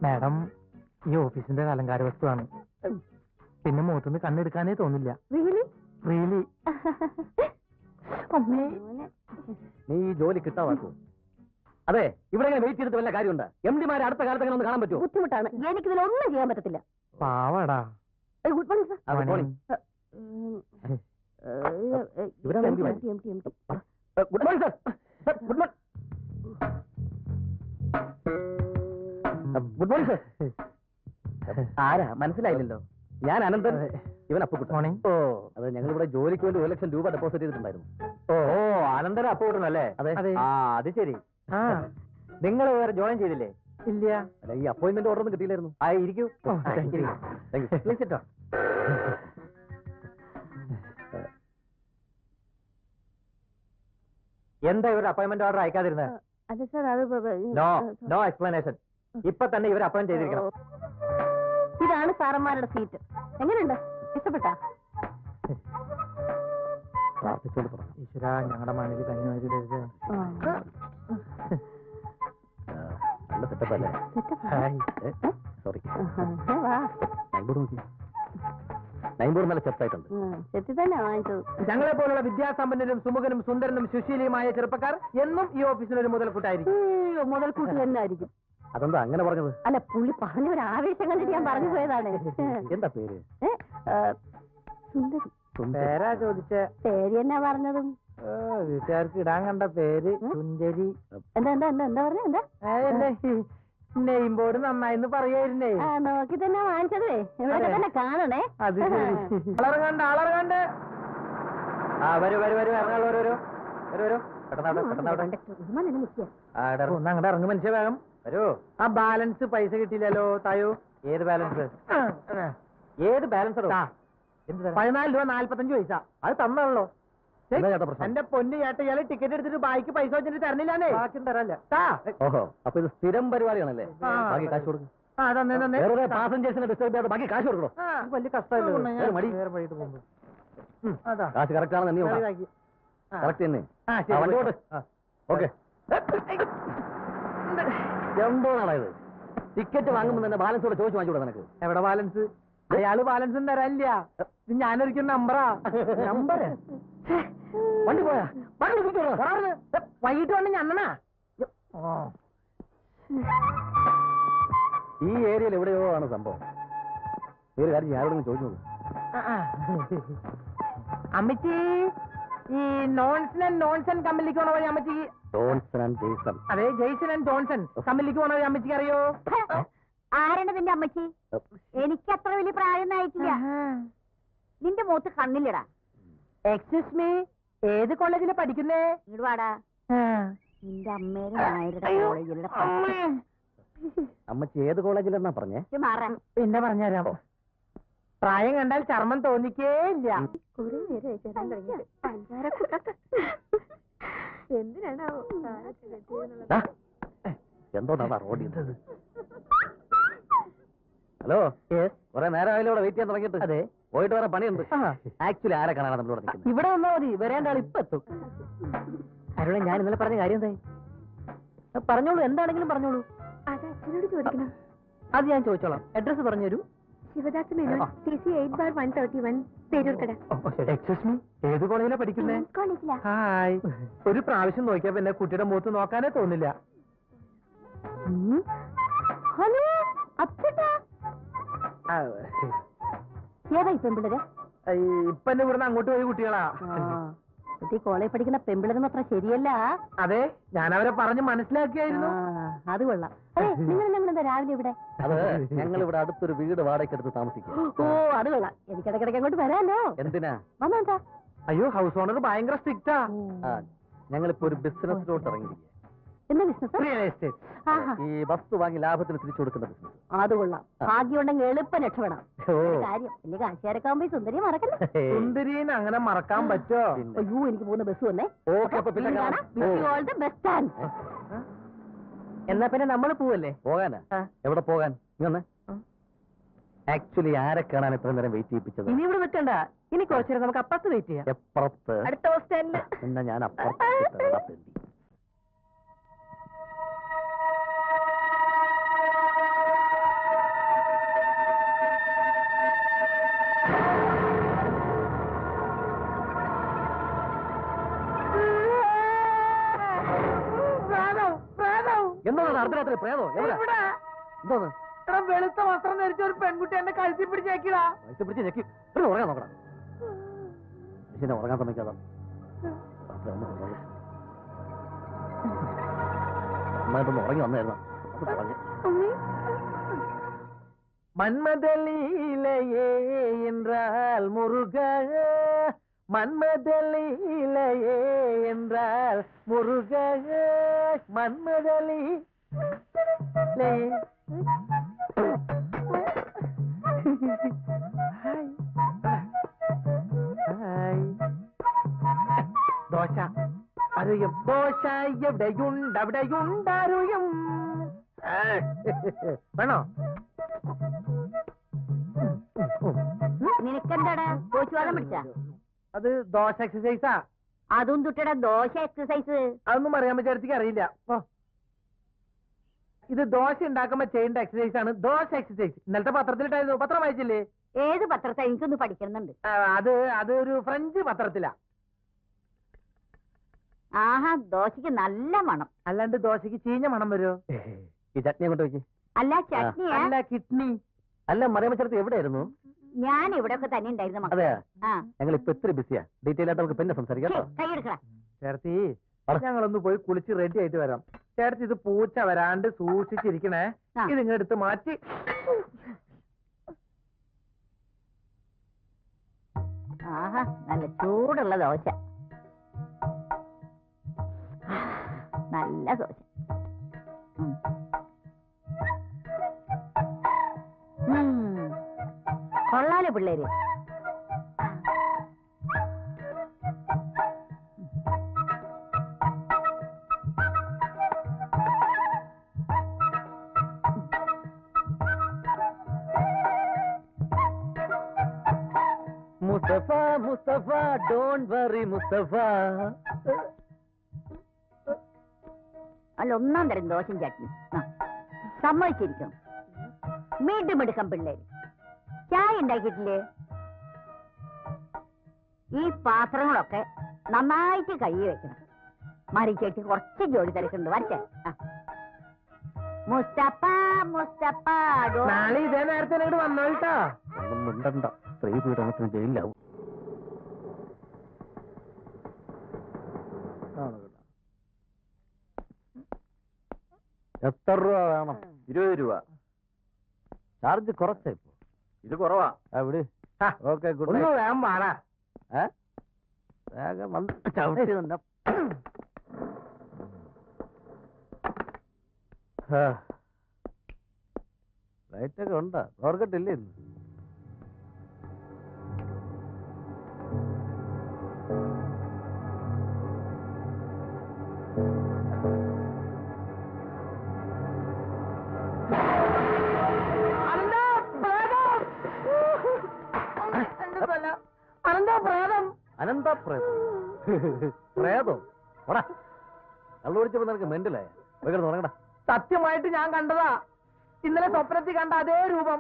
മാഡം, ഈ ഓഫീസിന്റെ അലങ്കാര വസ്തുവാണ്. പിന്നെ മുഖത്തുനിന്ന് കണ്ണെടുക്കാനേ തോന്നില്ല. റിയലി. നീ ഈ ജോലി കിട്ടാവാക്കൂ. അതെ, ഇവിടെ വെയിറ്റ് ചെയ്തിട്ട് വല്ല കാര്യമുണ്ട്? MD-മാരെ അടുത്ത കാലത്ത് അങ്ങനെ ഒന്ന് കാണാൻ പറ്റുമോ? ബുദ്ധിമുട്ടാണ്, എനിക്കിതിലൊന്നും ചെയ്യാൻ പറ്റത്തില്ല. പാവാടാ. Good morning sir. Good morning sir. Good morning sir. ആരാ മനസ്സിലായില്ലല്ലോ? ഞാൻ അനന്തൻ, ഇവൻ അപ്പു. Good morning. ഓ, അത് ഞങ്ങൾ ഇവിടെ ജോലിക്ക് വേണ്ടി 1 ലക്ഷം രൂപ ഡെപ്പോസിറ്റ് ചെയ്തിട്ടുണ്ടായിരുന്നു. ഓ, അനന്തര അപ്പു കിട്ടണല്ലേ? അതെ. ആ, അത് ശരി. നിങ്ങൾ വേറെ ജോയിൻ ചെയ്തില്ലേ? ഇല്ല. അല്ല, ഈ അപ്പോയിന്റ്മെന്റ് ഓർഡർ ഒന്നും കിട്ടിയില്ലായിരുന്നു. ഇരിക്കൂ. പ്ലീസ് ഇട്ടോ. എന്താ ഇവരുടെ അപ്പോയിന്റ്മെന്റ് ഓർഡർ അയക്കാതിരുന്നത്? അതെ സാർ, അത് നോ എക്സ്പ്ലനേഷൻ. ഇപ്പൊ തന്നെ ഇവർ അപ്പോയിന്റ് ചെയ്തിരിക്കണം. ഇതാണ് സാറന്മാരുടെ സീറ്റ്. എങ്ങനെയുണ്ട്? ഇഷ്ടപ്പെട്ടാ? ഈശ്വര, ഞങ്ങളുടെ മണ്ണിൽ കഞ്ഞി. നല്ല സെറ്റപ്പ് അല്ലേ? സോറി, നൈമ്പൂർ നല്ല ചെത്തായിട്ടുണ്ട്. ഞങ്ങളെ പോലുള്ള വിദ്യാസമ്പന്നരും സുമുഖനും സുന്ദരനും സുശീലിയുമായ ചെറുപ്പക്കാർ എന്നും ഈ ഓഫീസിനൊരു മുതൽക്കൂട്ടായിരിക്കും. മുതൽക്കൂട്ട് തന്നെ ആയിരിക്കും. അതെന്താ അങ്ങനെ പറഞ്ഞത്? അല്ല, പുള്ളി പറഞ്ഞ ഒരു ആവേശം കണ്ടിട്ട് ഞാൻ പറഞ്ഞു പോയതാണ്. എന്താ പേര്? സുന്ദരി. പേരാ ചോദിച്ച? പേര് എന്നാ പറഞ്ഞതും? വീട്ടുകാർക്ക് ഇടാൻ കണ്ട പേര് സുന്ദരി. എന്താ പറഞ്ഞ? എന്താ നെയിം ബോർഡ് നന്നായിന്ന് പറയായിരുന്നേ. നോക്കി തന്നെ വാങ്ങിച്ചതേ. ഇവിടെ തന്നെ കാണണേ. അത് ആളറങ്ങണ്ട്. അങ്ങോട്ട് ഇറങ്ങും മനുഷ്യ, വേഗം വരൂ. ആ ബാലൻസ് പൈസ കിട്ടിയില്ലല്ലോ, തായോ. ഏത് ബാലൻസ്? ഏത് ബാലൻസ്? 14 രൂപ 45 പൈസ. അത് തന്നാണല്ലോ. എന്റെ പൊന്നു ചേട്ടൻ ഇയാള് ടിക്കറ്റ് എടുത്തിട്ട് ബാക്കി പൈസ വെച്ചിട്ട് തരണില്ലാന്നേ. ബാക്കി തരല്ല. ഓഹോ, അപ്പൊ ഇത് സ്ഥിരം പരിപാടിയാണല്ലേ? ആ. ബാക്കി കാശ് കൊടുക്കും. ആ തന്നെ തന്നെ. വേറെ പാസഞ്ചേഴ്സിനെ ഡിസ്റ്റർബ് ചെയ്യാതെ ബാക്കി കാശ് കൊടുക്കണോ? വലിയ കഷ്ടമല്ലേ. വേറെ മടി. വേറെ വഴിയിട്ട് പോകുമ്പോ അതാ കാശ് കറക്റ്റ് ആണെന്ന് നീ ബാക്കി. കറക്റ്റ് തന്നെ. ആ, ശരി. വണ്ടി ഓട്. ഓക്കെ. എന്തോന്നാണ് ഇത്? ടിക്കറ്റ് വാങ്ങുമ്പോൾ തന്നെ ബാലൻസ് കൂടെ ചോദിച്ചു വാങ്ങിച്ചൂടെ നിനക്ക്? എവിടെ ബാലൻസ്? അയാള് ബാലൻസ് തരാനില്ല. ഇത് ഞാനൊരിക്കൽ നമ്പറാ. നമ്പർ വണ്ടി പോയാ വൈകിട്ട് വന്ന് ഞണ്ണനാ. ഈ ഏരിയയിൽ എവിടെയോ ആണ് സംഭവം. ഈ ഒരു കാര്യം ഞാനോടൊന്ന് ചോദിച്ചു നോക്കും. അമ്മച്ചി, ഈ നോൺസൺ ആൻഡ് നോൺസൺ കമ്പനിക്ക് പോണ വഴി അമ്മച്ചി. Johnson and Jason. അതെ, ജെയ്സൺ ആൻഡ് ജോൺസൺ കമ്പനിക്ക് പോണ വഴി അമ്മച്ചിക്ക് അറിയോ? ആരാണ് നിന്റെ അമ്മച്ചി? എനിക്ക് അത്ര വലിയ പ്രായമൊന്നും ആയിട്ടില്ല. നിന്റെ മുഖത്ത് കണ്ണില്ലടാ. എക്സ്ക്യൂസ് മീ, ഏത് കോളേജിലാ പഠിക്കുന്നേ? ഇങ്ങോട്ട് വാടാ. നിന്റെ അമ്മേടെ നായരുടെ കോളേജിലുള്ള അമ്മച്ചി ഏത് കോളേജിലെന്നാ പറഞ്ഞേ? മാറാൻ പിന്നെ പറഞ്ഞുതരാം. പ്രായം കണ്ടാൽ ചർമ്മം തോന്നിക്കേ ഇല്ല. എന്തിനാണാവോ എന്തോന്നാ റോഡ് ചെയ്തത്? ഹലോ, കുറെ നേരമായാലും ഇവിടെ വെയിറ്റ് ചെയ്യാൻ തുടങ്ങിയിട്ട്. അതെ, പോയിട്ട് വേറെ പണിയുണ്ട്. ആക്ച്വലി ആരെ കാണാനാണ് നമ്മളിവിടെ നിൽക്കുന്നത്? ഇവിടെ വന്നാ മതി, വരേണ്ട ആൾ ഇപ്പൊ എത്തും. അരുണ, ഞാൻ ഇന്നലെ പറഞ്ഞ കാര്യം എന്തായി? പറഞ്ഞോളൂ, എന്താണെങ്കിലും പറഞ്ഞോളൂ. അത് അച്ഛനോട് ചോദിക്കണം. അത് ഞാൻ ചോദിച്ചോളാം. അഡ്രസ് പറഞ്ഞുതരൂ. Shivadas Menon, TC 8/131, Peroorkada. Excuse me, ഏത് കോളേജിലാ പഠിക്കുന്നേ? കോളേജിലാ. ഹായ്. ഒരു പ്രാവശ്യം നോക്കിയാ പിന്നെ കുട്ടിയുടെ മുഖത്ത് നോക്കാനേ തോന്നില്ല. ഹലോ അച്ഛട്ടാ. ഏതാ ഈ പെമ്പിള്ളര്? ഇപ്പൊ എന്നെ ഇവിടുന്ന് അങ്ങോട്ട് പോയി കുട്ടികളാ. ഈ കോളേജ് പഠിക്കുന്ന പെമ്പിള്ളരൊന്നും അത്ര ശരിയല്ല. അതെ, ഞാൻ അവരെ പറഞ്ഞ് മനസ്സിലാക്കിയായിരുന്നു. അത് കൊള്ളാം. അതെ, നിങ്ങൾ എന്താ രാവിലെ ഇവിടെ? അത് ഞങ്ങൾ ഇവിടെ അടുത്തൊരു വീട് വാടകയ്ക്കെടുത്ത് താമസിക്കും. ഓ, അത് കൊള്ളാം. എനിക്ക് ഇടയ്ക്കിടയ്ക്ക് അങ്ങോട്ട് വരാലോ. എന്തിനാ? വന്നാ. അയ്യോ, ഹൗസ് ഓണർ ഭയങ്കര സ്ട്രിക്റ്റാ. ഞങ്ങളിപ്പോ ഒരു ബിസിനസ്സിലോട്ട് ഇറങ്ങിയിരിക്കുക. എന്താ ബിസിനസ്? Real estate. ഈ വസ്തു വാങ്ങി ലാഭത്തിന് തിരിച്ചു കൊടുക്കുന്ന ബിസിനസ്. അത് കൊള്ളാം. ഭാഗ്യം ഉണ്ടെങ്കിൽ എളുപ്പം രക്ഷപ്പെടാം. കാര്യം വലിയ കാശുകാരൊക്കെ ആകുമ്പോ സുന്ദരിയെ മറക്കല്ലേ. സുന്ദരീനെ അങ്ങനെ മറക്കാൻ പറ്റോ? അയ്യോ, എനിക്ക് പോകുന്ന ബസ് വന്നേ. എന്നാ പിന്നെ നമ്മൾ പോവല്ലേ? പോകാനാ? എവിടെ പോകാൻ? ആക്ച്വലി ആരെ കാണാൻ എത്ര നേരം വെയിറ്റ് ചെയ്യിപ്പിച്ചത്? ഇനി ഇവിടെ നിൽക്കണ്ട, ഇനി കുറച്ചു നമുക്ക് അപ്പുറത്ത് വെയിറ്റ് ചെയ്യാം. എപ്പുറത്ത്? അടുത്ത ബസ് സ്റ്റാൻഡിൽ. എന്നാ ഞാൻ അപ്പുറത്ത്. എന്താണ് അർദ്ധരാത്രി പ്രേതോ? എന്തോന്ന്? വെളുത്ത വസ്ത്രം ധരിച്ച ഒരു പെൺകുട്ടി എന്നെ കഴുത്തി പിടിച്ചേക്കിടാ. പിടിച്ച് ഞെക്കി ഉറങ്ങാൻ നോക്കണം. മനുഷ്യനെ ഉറങ്ങാൻ സമ്മതിക്കാതെ നന്നായിട്ടൊന്ന് ഉറങ്ങി വന്നായിരുന്നു. மன்மதலீலையே என்றால் முருக, மன்மதலீலையே என்றால் முருக, மன்மதலீ ദോശ അറിയും. ദോശ എവിടെയുണ്ടറിയും. വേണോ? നിനക്കെന്താടാ കോച്ചുവാദം പിടിച്ച? അത് ദോശ എക്സസൈസാ. അതും തുട്ടടാ ദോശ എക്സസൈസ്. അതൊന്നും അറിയാൻ പറ്റിയ അറിയില്ല. ഇത് ദോശ ഉണ്ടാക്കുമ്പോ ചെയ്യേണ്ട എക്സസൈസ് ആണ് ദോശ എക്സസൈസ്. ഇന്നലത്തെ പത്രത്തിലിട്ടായിരുന്നു. പത്രം വായിച്ചില്ലേ? ഏത് പത്രത്തെ? എനിക്കൊന്ന് പഠിക്കുന്നുണ്ട്. അത് ഒരു ഫ്രഞ്ച് പത്രത്തിലാ. ആഹാ, ദോശക്ക് നല്ല മണം. അല്ലാണ്ട് ദോശക്ക് ചീഞ്ഞ മണം വരുമോ? ഈ ചട്നി അങ്ങോട്ട് വെക്ക്. അല്ല ചട്നിയാ? അല്ല കിഡ്നി. അല്ല മറിയമ്മച്ചേർത്ത് എവിടെയായിരുന്നു? ഞാൻ ഇവിടെ ഒക്കെ തന്നെ ഉണ്ടായിരുന്നു. അതെ, ഞങ്ങൾ ഇപ്പൊ ഇത്തിരി ബിസിയാ. ഡീറ്റെയിൽ ആയിട്ട് നമുക്ക് പിന്നെ സംസാരിക്കാം. കൈയെടുക്കടാ ചേർത്തി. ഞങ്ങളൊന്ന് പോയി കുളിച്ച് റെഡി ആയിട്ട് വരാം. ചേർത്തി, ഇത് പൂച്ച വരാണ്ട് സൂക്ഷിച്ചിരിക്കണേ. ഇതിങ്ങെടുത്ത് മാറ്റി. ആഹാ, നല്ല ചൂടുള്ള ദോശ. നല്ല ദോശ. കൊള്ളാലോ പിള്ളേര്. Mustafa Mustafa don't worry Mustafa. അല്ല, ഒന്നാം തരം ദോശയും ചട്നി. സമ്മതിച്ചിരിക്കും. വീണ്ടും എടുക്കാം പിള്ളേര്. ചായ ഉണ്ടാക്കിയിട്ടില്ലേ? ഈ പാത്രങ്ങളൊക്കെ നന്നായിട്ട് കഴുകി വെക്കണം. മറി ചേച്ചി കുറച്ച് ജോലി തിരക്കുണ്ട്. വരട്ടെ. മുസ്തഫ മുസ്തഫ നാളെ ഇതേ നേരത്തെ ഇങ്ങോട്ട് വന്നോട്ടോ. ഒന്നും മിണ്ടണ്ട, സ്ത്രീ പീഡനത്തിന് ജയിലിലാവും. എത്ര രൂപ വേണം? 20 രൂപ. ചാർജ് കുറച്ചേ ഇപ്പൊ. ഇത് കുറവാ. എവിടെ? ഓക്കെ, ഗുഡ് ഒന്ന് നൈറ്റ്. വേഗം പാടാ. വേഗം വന്ന് ചവിട്ടി തന്നെ. ലൈറ്റൊക്കെ ഉണ്ടാ? ഓർക്കട്ടില്ലേ ഇന്ന്? പ്രേതോ? കള്ളു പിടിച്ചപ്പോ നിനക്ക് മെന്റലായ? തുടങ്ങടാ. സത്യമായിട്ട് ഞാൻ കണ്ടതാ. ഇന്നലെ സ്വപ്നത്തിൽ കണ്ട അതേ രൂപം.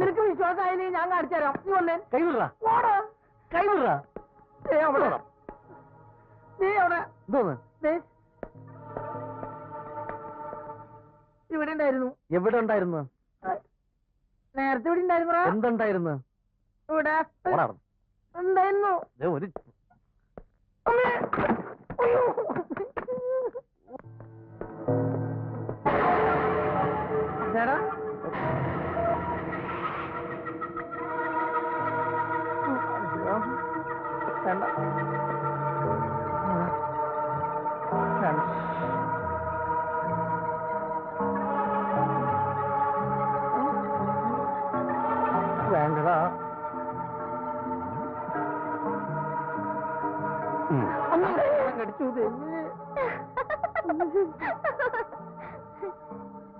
നിനക്ക് വിശ്വാസമായില്ലേ? ഞാൻ കാണിച്ചു തരാം. നീ വന്നേ. കൈവിടാ. കൈവിടാ. നീ അവിടെ എന്തോന്ന്? ഇവിടെ ഉണ്ടായിരുന്നു. എവിടെ ഉണ്ടായിരുന്നു? നേരത്തെ ഇവിടെ ഉണ്ടായിരുന്നു. എന്തുണ്ടായിരുന്നു? ഇവിടെ ഉണ്ടായിരുന്നു. ഒരു വേണ്ടടാ.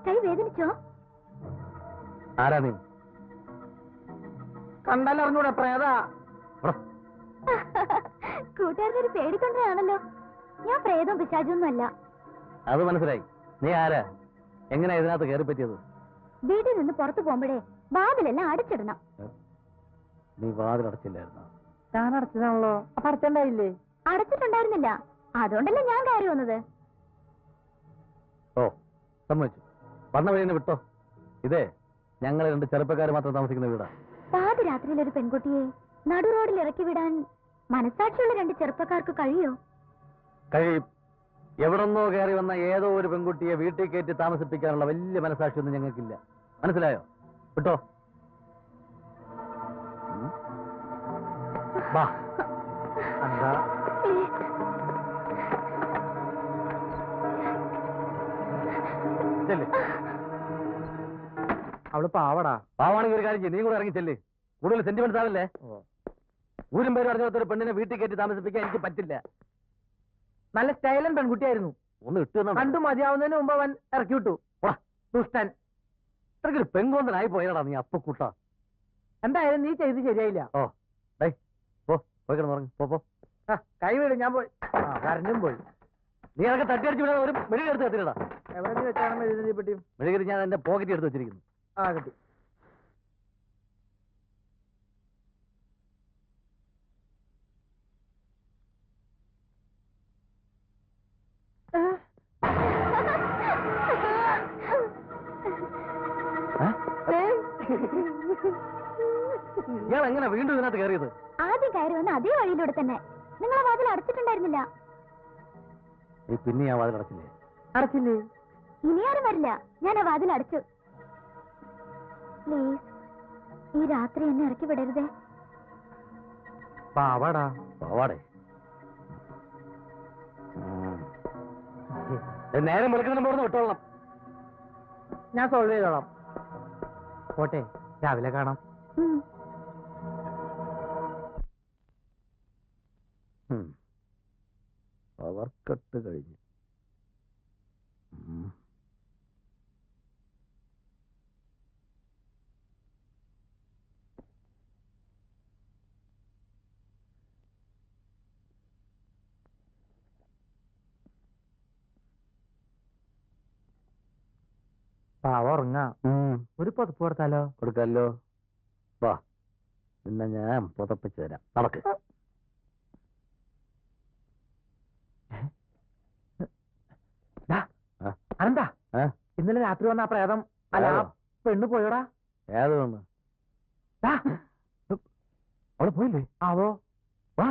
കൈ വേദനിച്ചോ? ആരാ നീ? കണ്ടാലറിഞ്ഞൂടെ? പ്രേതാ. കൂട്ടുകാരനൊരു പേടിക്കൊണ്ടാണല്ലോ. ഞാൻ പ്രേതവും പിശാചൊന്നും അല്ല. അത് മനസ്സിലായി. നീ ആരാ? എങ്ങനെയാ ഇതിനകത്ത് കയറി പറ്റിയത്? വീട്ടിൽ നിന്ന് പുറത്തു പോകുമ്പോഴേ വാതിലെല്ലാം അടച്ചിടണം. നീ വാതിലടച്ചില്ലായിരുന്നോ? ഞാൻ അടച്ചതാണല്ലോ. അപ്പൊ അടച്ചുണ്ടായില്ലേ? അടച്ചിട്ടുണ്ടായിരുന്നില്ല. അതുകൊണ്ടല്ലേ ഞാൻ കയറി വന്നത്. ഓ, സമ്മതിച്ചു. വന്ന വഴി വിട്ടോ. ഇതേ ഞങ്ങൾ 2 ചെറുപ്പക്കാർ മാത്രം താമസിക്കുന്ന വീടാ. പാതിരാത്രിയിൽ ഒരു പെൺകുട്ടിയെ നടു റോഡിൽ ഇറക്കി വിടാൻ മനസാക്ഷിയുള്ള 2 ചെറുപ്പക്കാർക്ക് കഴിയോ? കഴിയും. എവിടെന്നോ കയറി വന്ന ഏതോ ഒരു പെൺകുട്ടിയെ വീട്ടിൽ കയറ്റി താമസിപ്പിക്കാനുള്ള വലിയ മനസാക്ഷിയൊന്നും ഞങ്ങൾക്കില്ല. മനസ്സിലായോ? വിട്ടോ. വാ. എന്താ? അവള് പാവടാ. പാവാണെങ്കിൽ ഒരു കാര്യം ചെയ്യും, നീ കൂടെ ഇറങ്ങി ചെല്ലേ. കൂടുതൽ സെന്റിമെന്റ്സ് ആവല്ലേ. ഊരും പേര് പറഞ്ഞ പെണ്ണിനെ വീട്ടിൽ കയറ്റി താമസിപ്പിക്കാൻ എനിക്ക് പറ്റില്ല. നല്ല സ്റ്റൈലൻ പെൺകുട്ടിയായിരുന്നു. ഒന്ന് ഇട്ടു കണ്ടു മതിയാവുന്നതിന് മുമ്പ് അവൻ ഇറക്കി വിട്ടു. ദുഷ്ടൻ. ഇത്രയ്ക്കൊരു പെങ്കോന്തനായി പോയടാ നീ അപ്പക്കൂട്ട. എന്തായാലും നീ ചെയ്ത് ശരിയായില്ല. ഓ ഡേ പോ, പോയി കിടന്നുറങ്ങ്. പോ. കൈ വീട്. ഞാൻ പോയി. കരഞ്ഞും പോയി. നീ അതൊക്കെ തട്ടിയടിച്ച് വിടാൻ ഒരു മെഴുകി എടുത്ത് എത്തിയിടാ. എവിടെ നീ വെച്ചാണ് മെഴുകുതിരി പെട്ടിയും? മെഴുകി ഞാൻ എന്റെ പോക്കറ്റ് എടുത്ത് വെച്ചിരിക്കുന്നു. കിട്ടി. ഇയാൾ എങ്ങനെ വീണ്ടും ഇതിനകത്ത് കയറിയത്? ആദ്യം കയറി വന്ന അതേ വഴിയിലൂടെ തന്നെ. നിങ്ങളെ വാതിൽ അടച്ചിട്ടുണ്ടായിരുന്നില്ല. നീ പിന്നെ ആ വാതിൽ അടച്ചില്ലേ? അടച്ചില്ലേ? ഇനി ആരും വരില്ല. ഞാൻ ആ വാതിൽ അടച്ചു. പ്ലീസ്, ഈ രാത്രി എന്നെ ഇറക്കി വിടരുതേ. പാവാടാ. പാവാടേ? നേരം വിളിക്കുന്നതിന് പറഞ്ഞ് വിട്ടോളണം. ഞാൻ സോൾവ് ചെയ്തോളാം. പോട്ടെ, രാവിലെ കാണാം. പവർ കട്ട് കഴിഞ്ഞു. പാവ ഉറങ്ങാ. ഒരു പതുപ്പ് കൊടുത്താലോ? കൊടുക്കാമല്ലോ. വാ, പിന്നെ ഞാൻ പുതപ്പിച്ചു തരാം. നടക്ക്. അനന്താ, ഇന്നലെ രാത്രി വന്ന ആ പ്രേതം അല്ല ആ പെണ്ണ് പോയോടാ? ഏത് പെണ്ണ്? അവള് പോയില്ലേ? ആവോ. വാ.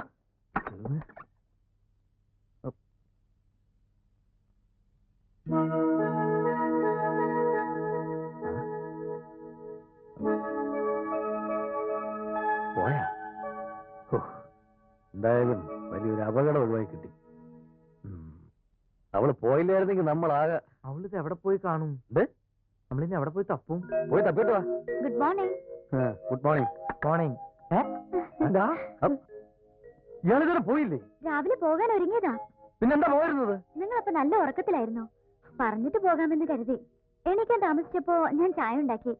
പോയാ? എന്തായാലും വലിയൊരു അപകടം ഒഴിവായി കിട്ടി. അവള് പോയില്ലായിരുന്നെങ്കിൽ നമ്മളാകെ. അവളിത് എവിടെ പോയി കാണും? നമ്മളിന്ന് എവിടെ പോയി തപ്പും? പോയി തപ്പിട്ടോ. Good morning. Good morning. Morning. എന്താ ഇയാളിതുവരെ പോയില്ലേ? രാവിലെ പോകാൻ ഒരുങ്ങിയതാ. പിന്നെന്താ പോയിരുന്നത്? നിങ്ങളപ്പോ നല്ല ഉറക്കത്തിലായിരുന്നോ? പറഞ്ഞിട്ട് പോകാമെന്ന് കരുതി. എണീക്കാൻ താമസിച്ചപ്പോ ഞാൻ ചായ ഉണ്ടാക്കി.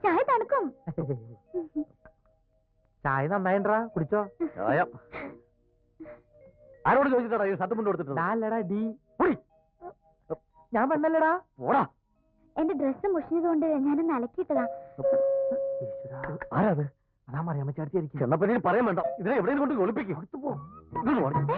ചായ തണുക്കും. ചായ നന്നായിട്ടാ, കുടിച്ചോ. ചായ ആരോട് ചോദിച്ചിട്ടാ ഈ ഷർട്ട് മുണ്ട് കൊടുത്തിട്ടുണ്ട്? അല്ലടാ ഡി. ഞാൻ പെണ്ണല്ലടാ. പോടാ. എന്റെ ഡ്രസ്സ് മുഷിഞ്ഞതുകൊണ്ട് ഞാനൊന്ന് അലക്കിയിട്ടതാ. ആരാത്? അതാ മറിയാമ്മ ചേർത്തിയായിരിക്കും. ചെന്നപ്പോ പറയാൻ വേണ്ട. ഇതിനെ എവിടെയും കൊണ്ട് ഒളിപ്പിക്കും. Good morning.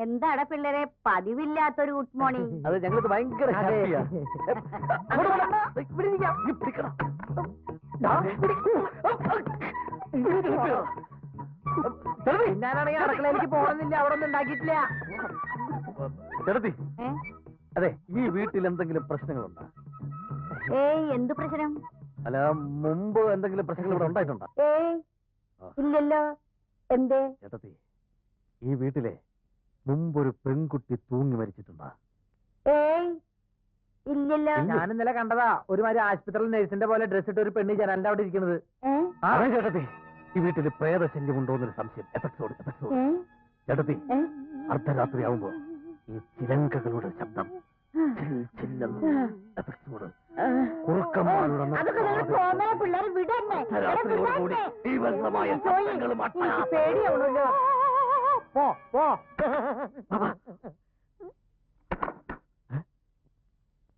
എന്താടാ പിള്ളേരെ പതിവില്ലാത്തൊരു ഗുഡ് മോർണിംഗ്? അത് ഞങ്ങൾക്ക് ഭയങ്കര ഹാപ്പിയാ. ഞാനാണെങ്കിൽ അടുക്കളയിലേക്ക് പോകണമെന്നില്ല, അവിടെ ഒന്നും ഉണ്ടാക്കിയിട്ടില്ല. ചെറുത്തി, അതെ, ഈ വീട്ടിൽ എന്തെങ്കിലും പ്രശ്നങ്ങളുണ്ടോ? ഏയ്, എന്ത് പ്രശ്നം? അല്ല, മുമ്പ് എന്തെങ്കിലും പ്രശ്നങ്ങൾ ഇവിടെ ഉണ്ടായിട്ടുണ്ടോ? ഏയ് ഇല്ലല്ലോ. എന്തേ? ചേട്ടത്തി, ഈ വീട്ടിലെ മുമ്പൊരു പെൺകുട്ടി തൂങ്ങി മരിച്ചിട്ടുണ്ടോ? ഏയ് ഇല്ലല്ലോ. ഞാൻ ഇന്നലെ കണ്ടതാ, ഒരുമാതിരി ആശുപത്രിയിൽ നഴ്സിന്റെ പോലെ ഡ്രസ് ഇട്ട് ഒരു പെണ്ണ് ജനലിന്റെ അവിടെ ഇരിക്കുന്നത്. അതെ ചേട്ടത്തി, ഈ വീട്ടിൽ പ്രേതശല്യം ഉണ്ടോ എന്നൊരു സംശയം. എഫക്സോട് ചേട്ടത്തി, അർദ്ധരാത്രി ആവുമ്പോ ഈ ചിലങ്കകളുടെ ശബ്ദം പിള്ളേർ വിടന്നെ. പേടിയാവണല്ലോ.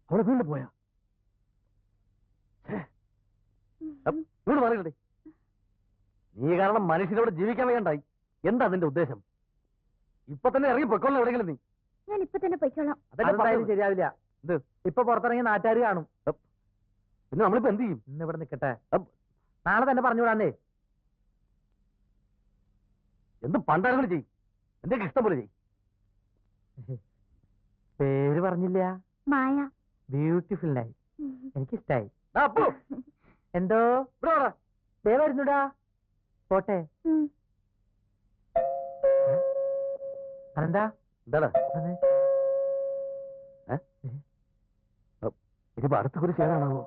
അവിടെ വീണ്ടും പോയാ? ഇവിടെ പറയണ്ടേ, നീ കാരണം മനുഷ്യനോട് ജീവിക്കാൻ വേണ്ടായി. എന്താ നിന്റെ ഉദ്ദേശം? ഇപ്പൊ തന്നെ ഇറങ്ങി പൊയ്ക്കോളാം എവിടെയെങ്കിലും നീ. ഞാൻ ഇപ്പൊ തന്നെ പൊയ്ക്കോളാം. അതെന്തായാലും ശരിയാവില്ല. ഇപ്പൊ പുറത്തിറങ്ങി നാട്ടുകാർ കാണും. പിന്നെ നമ്മളിപ്പോ എന്ത് ചെയ്യും? ഇന്ന് ഇവിടെ നിക്കട്ടെ, നാളെ തന്നെ പറഞ്ഞുവിടാന്നേ. എന്ത് പണ്ടാരങ്ങൾ ചെയ്യും, എന്തൊക്കെ ഇഷ്ടം പോലെ ചെയ്യും. പേര് പറഞ്ഞില്ല. മായ. Beautiful night. എനിക്കിഷ്ടായി. എന്തോ ദേ വരുന്നുടാ. പോട്ടെ. അതെന്താ? എന്താടാ ഇതിപ്പോ അടുത്ത കുറി ചേരാണാവോ?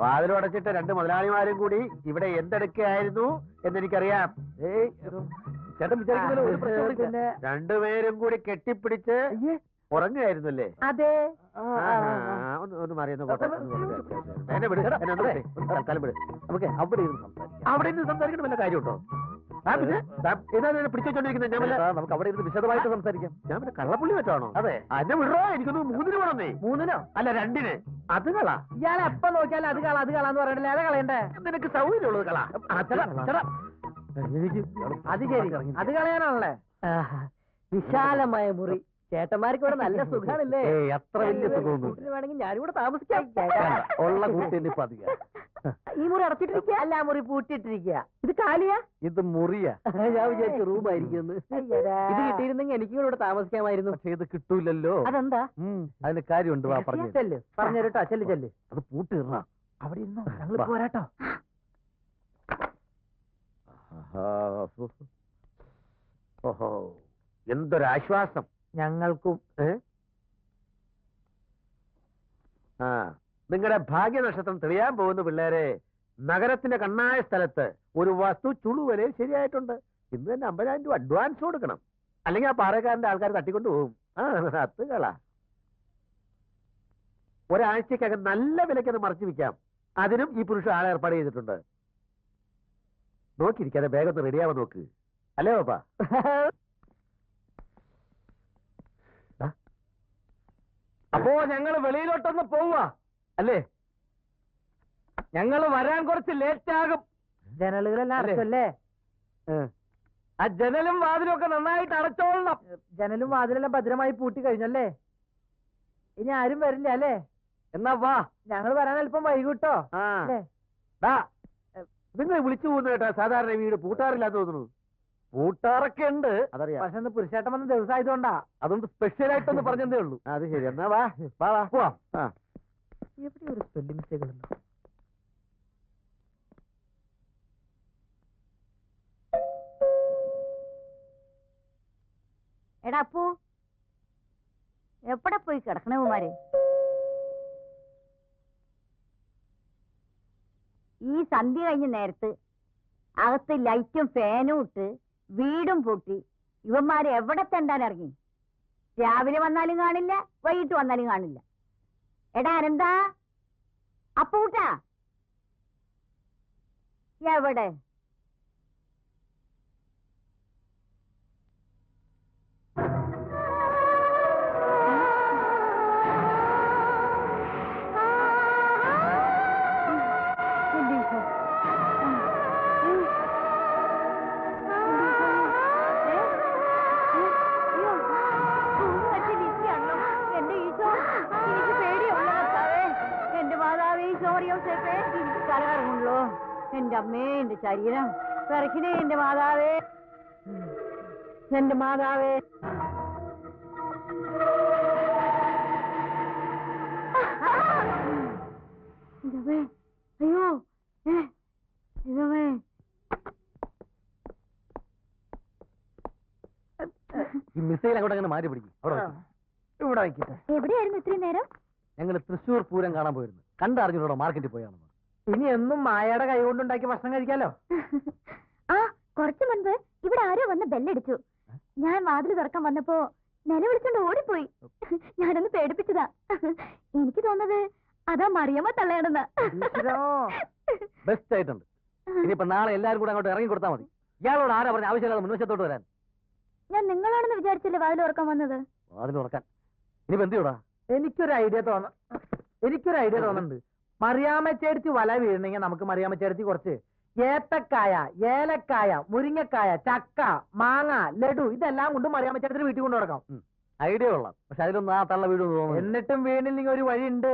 വാതിലടച്ചിട്ട് രണ്ട് മുതലാളിമാരും കൂടി ഇവിടെ എന്തെടുക്കുകയായിരുന്നു എന്നെനിക്കറിയാം. ചേട്ടൻ വിചാരിക്കുന്നല്ലോ ഒരു പ്രശ്നമില്ല. രണ്ടുപേരും കൂടി കെട്ടിപ്പിടിച്ച് ഉറങ്ങുകയായിരുന്നല്ലേ? അതെ. ഒന്ന് മാറിയെന്ന് തൽക്കാലം വിട്, നമുക്ക് അവിടെ ഇരുന്ന് സംസാരിക്കാം. അവിടെ ഇരുന്ന് സംസാരിക്കണം വല്ല കാര്യമുണ്ടോ? പിടിച്ചോണ്ടിരിക്കുന്നത് ഞാൻ നമുക്ക് അവിടെ ഇരുന്ന് വിശദമായിട്ട് സംസാരിക്കാം. ഞാൻ പിന്നെ കള്ളപ്പുള്ളി വെച്ചാണോ? അതെ. അന്നെ വിടറോ? എനിക്കൊന്ന് 3 വേണമെന്നേ. 3 അല്ല 2. അത് കളാ. ഇയാൾ എപ്പ നോക്കിയാലും അത് കളാന്ന് പറയണ്ടല്ലേ? അത് കളയണ്ടേ? നിനക്ക് സൗകര്യമുള്ളത് കളാ. എനിക്ക് അത് ശരി, അത് കളയാനാണല്ലേ? വിശാലമായ മുറി. ചേട്ടന്മാർക്ക് ഇവിടെ നല്ല സുഖാണല്ലേ? അത്ര വലിയ സുഖമൊന്നും വേണമെങ്കിൽ ഞാനിവിടെ താമസിക്കാം. ഉള്ള കൂട്ടി ഇപ്പൊ അധികം. ഈ മുറി അടച്ചിട്ടിരിക്കുക? അല്ല, മുറി പൂട്ടിയിട്ടിരിക്കുക. ഇത് കാലിയാ? ഇത് മുറിയാ. ഞാൻ വിചാരിച്ചു റൂമായിരിക്കും. ഇത് കിട്ടിയിരുന്നെങ്കിൽ എനിക്ക് ഇവിടെ താമസിക്കാമായിരുന്നു. പക്ഷെ ഇത് കിട്ടൂലല്ലോ. അതെന്താ? അതിന് കാര്യമുണ്ട്. വാ പറഞ്ഞു പറഞ്ഞേരട്ടോ. ചെല്ല്. അത് പൂട്ടിടണ. അവിടെ ഇരുന്നോ, ഞങ്ങൾ പോരാട്ടോ. ഓഹോ, എന്തൊരാശ്വാസം ഞങ്ങൾക്കും. നിങ്ങളുടെ ഭാഗ്യനക്ഷത്രം തെളിയാൻ പോകുന്ന പിള്ളേരെ, നഗരത്തിന്റെ കണ്ണായ സ്ഥലത്ത് ഒരു വസ്തു ചുളുവലയിൽ ശരിയായിട്ടുണ്ട്. ഇന്ന് തന്നെ 50,000 രൂപ അഡ്വാൻസ് കൊടുക്കണം. അല്ലെങ്കിൽ ആ പാറക്കാരന്റെ ആൾക്കാർ തട്ടിക്കൊണ്ട് പോകും. അത്തുകളാ. ഒരാഴ്ചക്കകം നല്ല വിലയ്ക്ക് അത് മറച്ചു വിൽക്കാം. അതിനും ഈ പുരുഷൻ ആളെ ഏർപ്പാട് ചെയ്തിട്ടുണ്ട്. നോക്കിയിരിക്കാതെ വേഗം ഒന്ന് റെഡിയാവാൻ നോക്ക്. അല്ലേ പാപ്പാ? അപ്പോ ഞങ്ങൾ വെളിയിലോട്ടൊന്ന് പോവുക അല്ലേ? ഞങ്ങൾ വരാൻ കുറച്ച് ലേറ്റ് ആകും. ജനലുകളെല്ലാം അടച്ചല്ലേ? ആ ജനലും വാതിലും ഒക്കെ നന്നായിട്ട് അടച്ചോളണം. ജനലും വാതിലെല്ലാം ഭദ്രമായി പൂട്ടി കഴിഞ്ഞല്ലേ? ഇനി ആരും വരില്ല അല്ലേ? എന്നാ വാ, ഞങ്ങൾ വരാൻ അല്പം വൈകിട്ടോ. നിങ്ങൾ വിളിച്ചു പോകുന്നു കേട്ടോ. സാധാരണ വീട് പൂട്ടാറില്ലാന്ന് തോന്നുന്നു. പൂട്ടാറൊക്കെ ഉണ്ട്, അതറിയാം. പക്ഷെ ഒന്ന് പുരുഷേട്ടൻ വന്ന ദിവസമായതുകൊണ്ടാ. അതുകൊണ്ട് സ്പെഷ്യൽ ആയിട്ടൊന്ന് പറഞ്ഞതേ ഉള്ളൂ. അത് ശരി. എന്നാ വാ വാ വാ പോവാം. എവിടെ ഒരു സ്പെല്ലിംഗ് മിസ്റ്റേക്ക് ഉണ്ടോ? എടാ അപ്പു, എവിടെ പോയി കിടക്കണേ കുമാര്? ഈ സന്ധ്യ കഴിഞ്ഞ നേരത്ത് അകത്ത് ലൈറ്റും ഫാനും ഇട്ട് വീടും പൂട്ടി ഇവന്മാര് എവിടെ തെണ്ടാൻ ഇറങ്ങി? രാവിലെ വന്നാലും കാണില്ല, വൈകിട്ട് വന്നാലും കാണില്ല. എടാ അനന്താ, അപ്പൂട്ടാ എവിടെ? എന്റെ അമ്മേ, എന്റെ ശരീരം പിറക്കിനേ, എന്റെ മാതാവേ, എന്റെ മാതാവേ. അയ്യോ ഇതമേ, ഈ മിസൈൽ അങ്ങോട്ട് അങ്ങനെ മാറ്റി പിടിക്കും. ഇവിടെ വയ്ക്കട്ടെ. എവിടെയായിരുന്നു ഇത്രയും നേരം? ഞങ്ങൾ തൃശ്ശൂർ പൂരം കാണാൻ പോയിരുന്നു. കണ്ടറിഞ്ഞൂടോ മാർക്കറ്റിൽ പോയാണെന്ന്. ഇനി എന്നും മായയുടെ കൈ കൊണ്ടുണ്ടാക്കി ഭക്ഷണം കഴിക്കാലോ. ആ, കുറച്ചു മുൻപ് ഇവിടെ ആരോ വന്ന് ബെല്ലടിച്ചു. ഞാൻ വാതിൽ തുറക്കാൻ വന്നപ്പോ നിലവിളിച്ചോണ്ട് ഓടിപ്പോയി. ഞാനൊന്ന് പേടിപ്പിച്ചതാ. എനിക്ക് തോന്നുന്നത് അതാ മറിയമ്മ തള്ളയാണെന്ന്. ബെസ്റ്റ് ആയിട്ടുണ്ട്. ഇനിയിപ്പോ നാളെ എല്ലാരും കൂടെ അങ്ങോട്ട് ഇറങ്ങി കൊടുത്താൽ മതി. ഇയാളോട് ആരാ പറഞ്ഞ ആവശ്യമില്ലാതെ മുൻവശത്തോട്ട് വരാൻ? ഞാൻ നിങ്ങളാണെന്ന് വിചാരിച്ചില്ലേ വാതിൽ തുറക്കാൻ വന്നത്? വാതിൽ തുറക്കാൻ ഇനിയിപ്പോ എന്ത് ചെയ്യൂടാ? എനിക്കൊരു ഐഡിയ തോന്നുന്നുണ്ട്. മറിയാമ്മച്ചേർത്തി വല വീഴണമെങ്കിൽ നമുക്ക് മറിയാമ്മച്ചേർത്തി കുറച്ച് ഏത്തക്കായ, ഏലക്കായ, മുരിങ്ങക്കായ, ചക്ക, മാങ്ങ, ലഡു ഇതെല്ലാം കൊണ്ട് മറിയാമ്മച്ചേർത്തി വീട്ടിൽ കൊണ്ടു നടക്കാം. ഐഡിയ കൊള്ളാം. പക്ഷെ അതിലൊന്നും ആ തള്ള വീട് തോന്നുന്നു. എന്നിട്ടും വീണില്ലെങ്കിൽ ഒരു വഴി ഉണ്ട്.